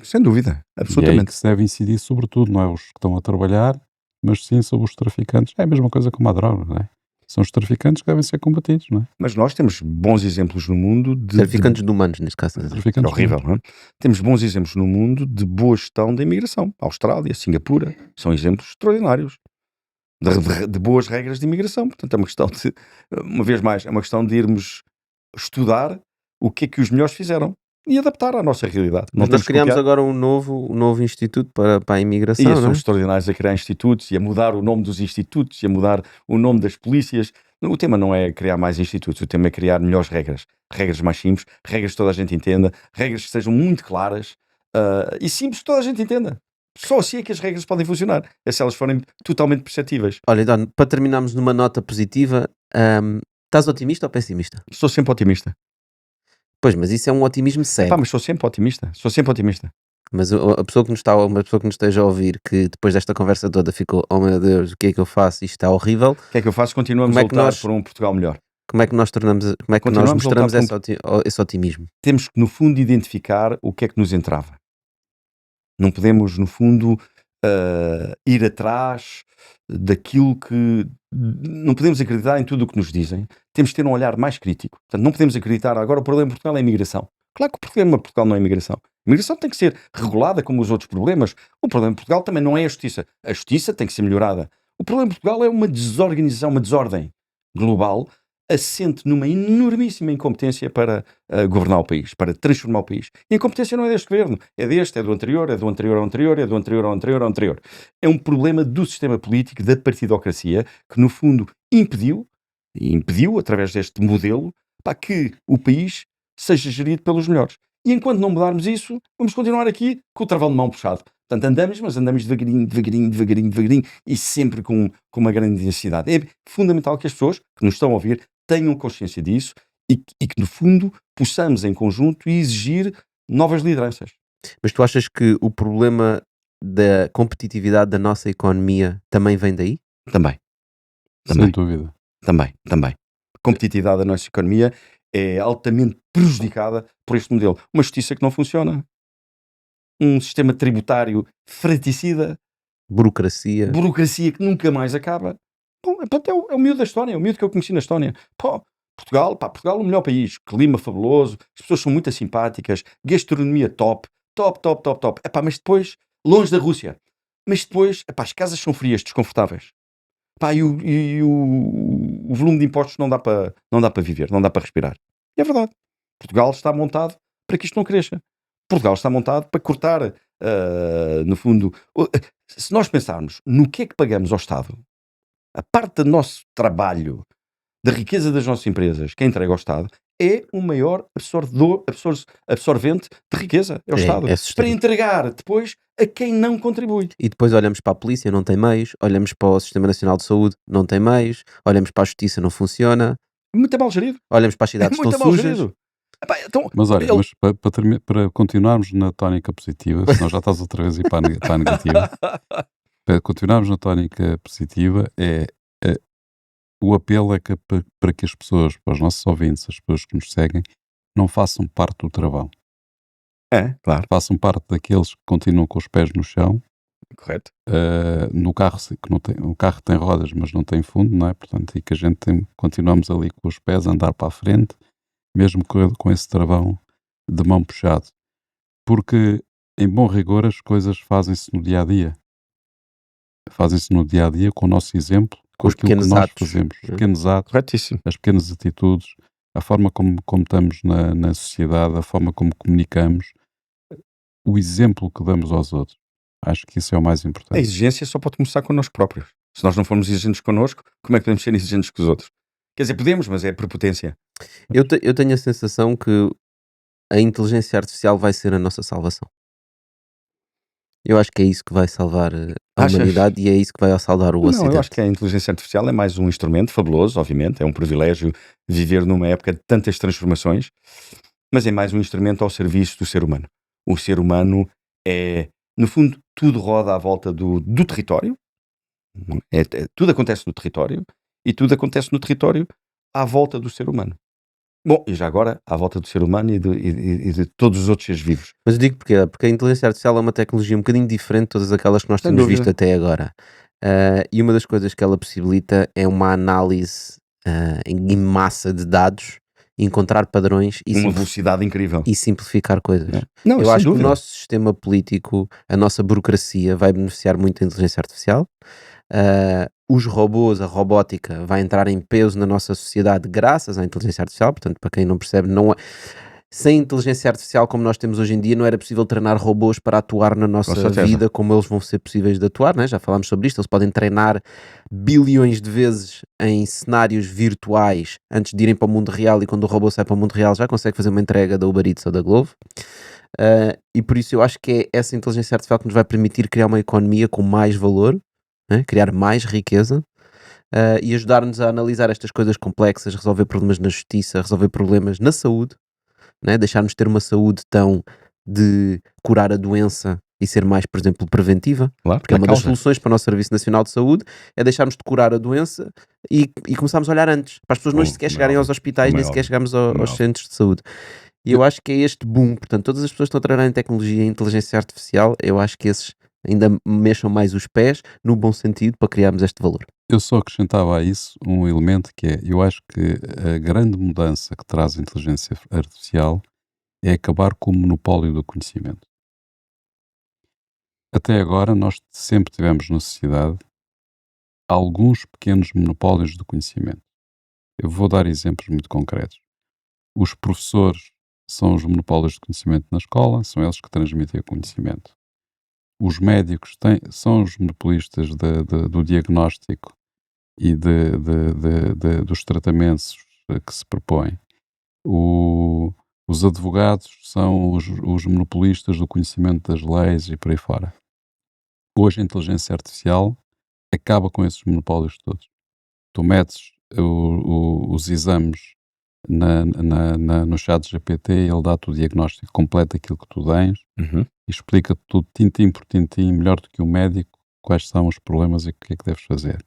Sem dúvida. E é aí Absolutamente. que se deve incidir sobretudo, não é os que estão a trabalhar, mas sim sobre os traficantes. É a mesma coisa como a droga, não é? São os traficantes que devem ser combatidos, não é? Mas nós temos bons exemplos no mundo de... Traficantes de humanos, neste caso. É Traficantes horrível, não é? Temos bons exemplos no mundo de boa gestão da imigração. Austrália, Singapura, são exemplos extraordinários de boas regras de imigração. Portanto, é uma questão de, uma vez mais, é uma questão de irmos estudar o que é que os melhores fizeram e adaptar à nossa realidade. Mas nós criámos agora um novo instituto para a imigração, E não é? somos extraordinários a criar institutos e a mudar o nome dos institutos e a mudar o nome das polícias. O tema não é criar mais institutos, o tema é criar melhores regras. Regras mais simples, regras que toda a gente entenda, regras que sejam muito claras e simples que toda a gente entenda. Só assim é que as regras podem funcionar, é se elas forem totalmente perceptíveis. Olha, então, para terminarmos numa nota positiva, estás otimista ou pessimista? Sou sempre otimista. Pois, mas isso é um otimismo cego. Mas sou sempre otimista. Sou sempre otimista. Mas uma pessoa que nos esteja a ouvir, que depois desta conversa toda ficou, oh meu Deus, o que é que eu faço? Isto está horrível. O que é que eu faço? Continuamos Como é a que lutar nós- por um Portugal melhor. Como é que nós Continuamos a mostramos lutar esse otimismo? Temos que, no fundo, identificar o que é que nos entrava. Não podemos, no fundo, ir atrás daquilo que... Não podemos acreditar em tudo o que nos dizem. Temos que ter um olhar mais crítico. Portanto, não podemos acreditar agora o problema de Portugal é a imigração. Claro que o problema de Portugal não é a imigração. A imigração tem que ser regulada como os outros problemas. O problema de Portugal também não é a justiça. A justiça tem que ser melhorada. O problema de Portugal é uma desorganização, uma desordem global assente numa enormíssima incompetência para governar o país, para transformar o país. E a incompetência não é deste governo, é deste, é do anterior, é do anterior ao anterior, é do anterior ao anterior ao anterior. É um problema do sistema político, da partidocracia, que no fundo impediu, através deste modelo, que o país seja gerido pelos melhores. E enquanto não mudarmos isso, vamos continuar aqui com o travão de mão puxado. Portanto, andamos devagarinho, e sempre com uma grande intensidade. É fundamental que as pessoas que nos estão a ouvir tenham consciência disso e que, no fundo, possamos em conjunto exigir novas lideranças. Mas tu achas que o problema da competitividade da nossa economia também vem daí? Também. Sem dúvida. Também. A competitividade da nossa economia é altamente prejudicada por este modelo. Uma justiça que não funciona. Um sistema tributário fraticida. Burocracia. Burocracia que nunca mais acaba. Bom, é o miúdo da Estónia, é o miúdo que eu conheci na Estónia. Portugal é o melhor país. Clima fabuloso, as pessoas são muito simpáticas, gastronomia top. Mas depois, longe da Rússia. Mas depois, as casas são frias, desconfortáveis. E o volume de impostos não dá para viver, não dá para respirar. E é verdade. Portugal está montado para que isto não cresça. Portugal está montado para cortar, no fundo... Se nós pensarmos no que é que pagamos ao Estado, a parte do nosso trabalho, da riqueza das nossas empresas, que é entregue ao Estado, é o maior absorvente de riqueza. É o Estado. Para entregar depois a quem não contribui. E depois olhamos para a polícia, não tem meios. Olhamos para o Sistema Nacional de Saúde, não tem meios. Olhamos para a justiça, não funciona. Muito mal gerido. Olhamos para as cidades, estão sujas. Mas olha, para continuarmos na tónica positiva, senão já estás outra vez a ir para a negativa. Para continuarmos na tónica positiva, o apelo é que para que as pessoas, para os nossos ouvintes, as pessoas que nos seguem, não façam parte do travão. Claro. Façam parte daqueles que continuam com os pés no chão Correto? No carro, que não tem, o carro tem rodas, mas não tem fundo, não é? Portanto, e que a gente continuamos ali com os pés a andar para a frente, mesmo com esse travão de mão puxado. Porque, em bom rigor, as coisas fazem-se no dia a dia. Fazem-se no dia a dia com o nosso exemplo, com os aquilo que pequenos nós atos, fazemos, os né? pequenos atos, Corretíssimo. as pequenas atitudes, a forma como estamos na sociedade, a forma como comunicamos, o exemplo que damos aos outros. Acho que isso é o mais A importante. exigência só pode começar connosco próprios. Se nós não formos exigentes connosco, como é que podemos ser exigentes com os outros? Quer dizer, podemos, mas é prepotência. Eu tenho a sensação que a inteligência artificial vai ser a nossa salvação. Eu acho que é isso que vai salvar a Achas? humanidade e é isso que vai salvar o Não, eu acho Ocidente. que a inteligência artificial é mais um instrumento fabuloso, obviamente. É um privilégio viver numa época de tantas transformações, mas é mais um instrumento ao serviço do ser humano. O ser humano é, no fundo, tudo roda à volta do território. Tudo acontece no território e tudo acontece no território à volta do ser humano. Bom, e já agora, à volta do ser humano e de todos os outros seres vivos. Mas eu digo porquê? Porque a inteligência artificial é uma tecnologia um bocadinho diferente de todas aquelas que nós Sem temos dúvida. visto até agora. E uma das coisas que ela possibilita é uma análise em massa de dados, encontrar padrões Uma velocidade incrível. e simplificar coisas. É. Não, Eu sem acho que o dúvida. nosso sistema político, a nossa burocracia vai beneficiar muito da inteligência artificial. Os robôs, a robótica vai entrar em peso na nossa sociedade graças à inteligência artificial. Portanto, para quem não percebe, sem inteligência artificial como nós temos hoje em dia, não era possível treinar robôs para atuar na nossa certeza. vida como eles vão ser possíveis de atuar, né? Já falámos sobre isto. Eles podem treinar bilhões de vezes em cenários virtuais antes de irem para o mundo real, e quando o robô sai para o mundo real já consegue fazer uma entrega da Uber Eats ou da Glovo. E por isso eu acho que é essa inteligência artificial que nos vai permitir criar uma economia com mais valor, né? Criar mais riqueza, e ajudar-nos a analisar estas coisas complexas, resolver problemas na justiça, resolver problemas na saúde, né? Deixar-nos ter uma saúde tão de curar a doença e ser mais, por exemplo, preventiva. Claro, Porque é na uma das causa. soluções para o nosso Serviço Nacional de Saúde é deixarmos de curar a doença e começarmos a olhar antes, para as pessoas não Como- sequer como é chegarem aos óbvio, hospitais, como nem é sequer óbvio, chegarmos como é aos óbvio. centros de saúde. E eu acho que é este boom, portanto, todas as pessoas que estão a trabalhar em tecnologia e inteligência artificial, eu acho que esses ainda mexam mais os pés, no bom sentido, para criarmos este valor. Eu só acrescentava a isso um elemento que é, eu acho que a grande mudança que traz a inteligência artificial é acabar com o monopólio do conhecimento. Até agora nós sempre tivemos na sociedade alguns pequenos monopólios do conhecimento. Eu vou dar exemplos muito concretos. Os professores são os monopólios de conhecimento na escola, são eles que transmitem o conhecimento. Os médicos são os monopolistas do diagnóstico e dos tratamentos que se propõem. Os advogados são os monopolistas do conhecimento das leis e por aí fora. Hoje a inteligência artificial acaba com esses monopólios todos. Tu metes os exames no chat GPT e ele dá-te o diagnóstico completo daquilo que tu tens Uhum. e explica-te tudo, tintim por tintim, melhor do que o médico, quais são os problemas e o que é que deves fazer.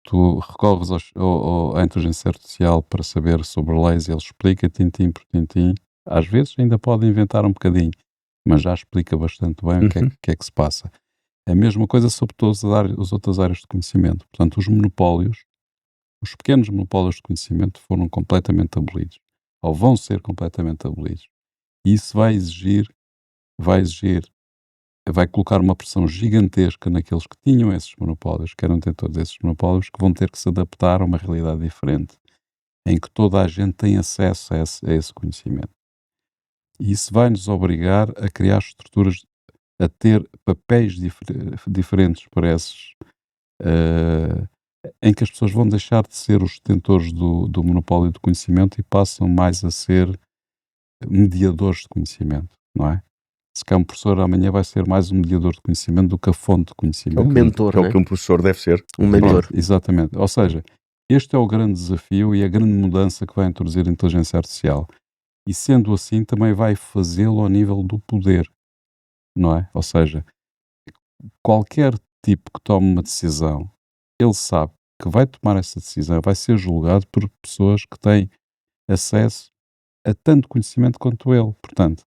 Tu recorres à inteligência artificial para saber sobre leis e ele explica tintim por tintim. Às vezes ainda pode inventar um bocadinho, mas já explica bastante bem o que é que se passa. É a mesma coisa sobre todas as outras áreas de conhecimento. Portanto, os pequenos monopólios de conhecimento foram completamente abolidos, ou vão ser completamente abolidos. E isso vai colocar uma pressão gigantesca naqueles que tinham esses monopólios, que eram detentores desses monopólios, que vão ter que se adaptar a uma realidade diferente, em que toda a gente tem acesso a esse conhecimento. E isso vai nos obrigar a criar estruturas, a ter papéis diferentes para esses, em que as pessoas vão deixar de ser os detentores do monopólio do conhecimento e passam mais a ser mediadores de conhecimento, não é? Se calhar um professor amanhã vai ser mais um mediador de conhecimento do que a fonte de conhecimento. É um mentor, Que é né? o que um professor deve ser. Um mentor. Pronto, exatamente. Ou seja, este é o grande desafio e a grande mudança que vai introduzir a inteligência artificial. E sendo assim, também vai fazê-lo ao nível do poder, não é? Ou seja, qualquer tipo que tome uma decisão, ele sabe que vai tomar essa decisão, vai ser julgado por pessoas que têm acesso a tanto conhecimento quanto ele. Portanto,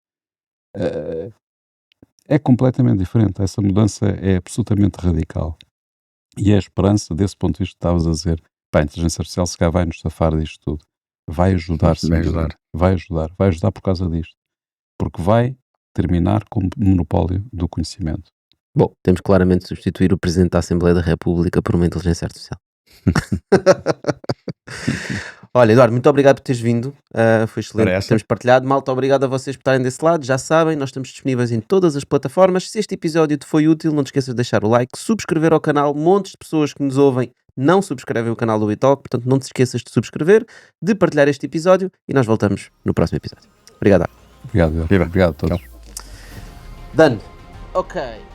É completamente diferente. Essa mudança é absolutamente radical. E é a esperança, desse ponto de vista, que estavas a dizer, pá, a inteligência artificial se calhar vai nos safar disto tudo. Vai ajudar, sem Vai dúvida. ajudar. Vai ajudar por causa disto. Porque vai terminar com o monopólio do conhecimento. Bom, temos claramente de substituir o Presidente da Assembleia da República por uma inteligência artificial. Olha, Eduardo, muito obrigado por teres vindo. Foi excelente Ora, por essa. termos partilhado. Malta, obrigado a vocês por estarem desse lado. Já sabem, nós estamos disponíveis em todas as plataformas. Se este episódio te foi útil, não te esqueças de deixar o like, subscrever ao canal. Montes de pessoas que nos ouvem não subscrevem o canal do WeTalk, portanto não te esqueças de subscrever, de partilhar este episódio e nós voltamos no próximo episódio. Obrigado. Obrigado, Eduardo. Viva. Obrigado a todos. Tchau. Done. Ok.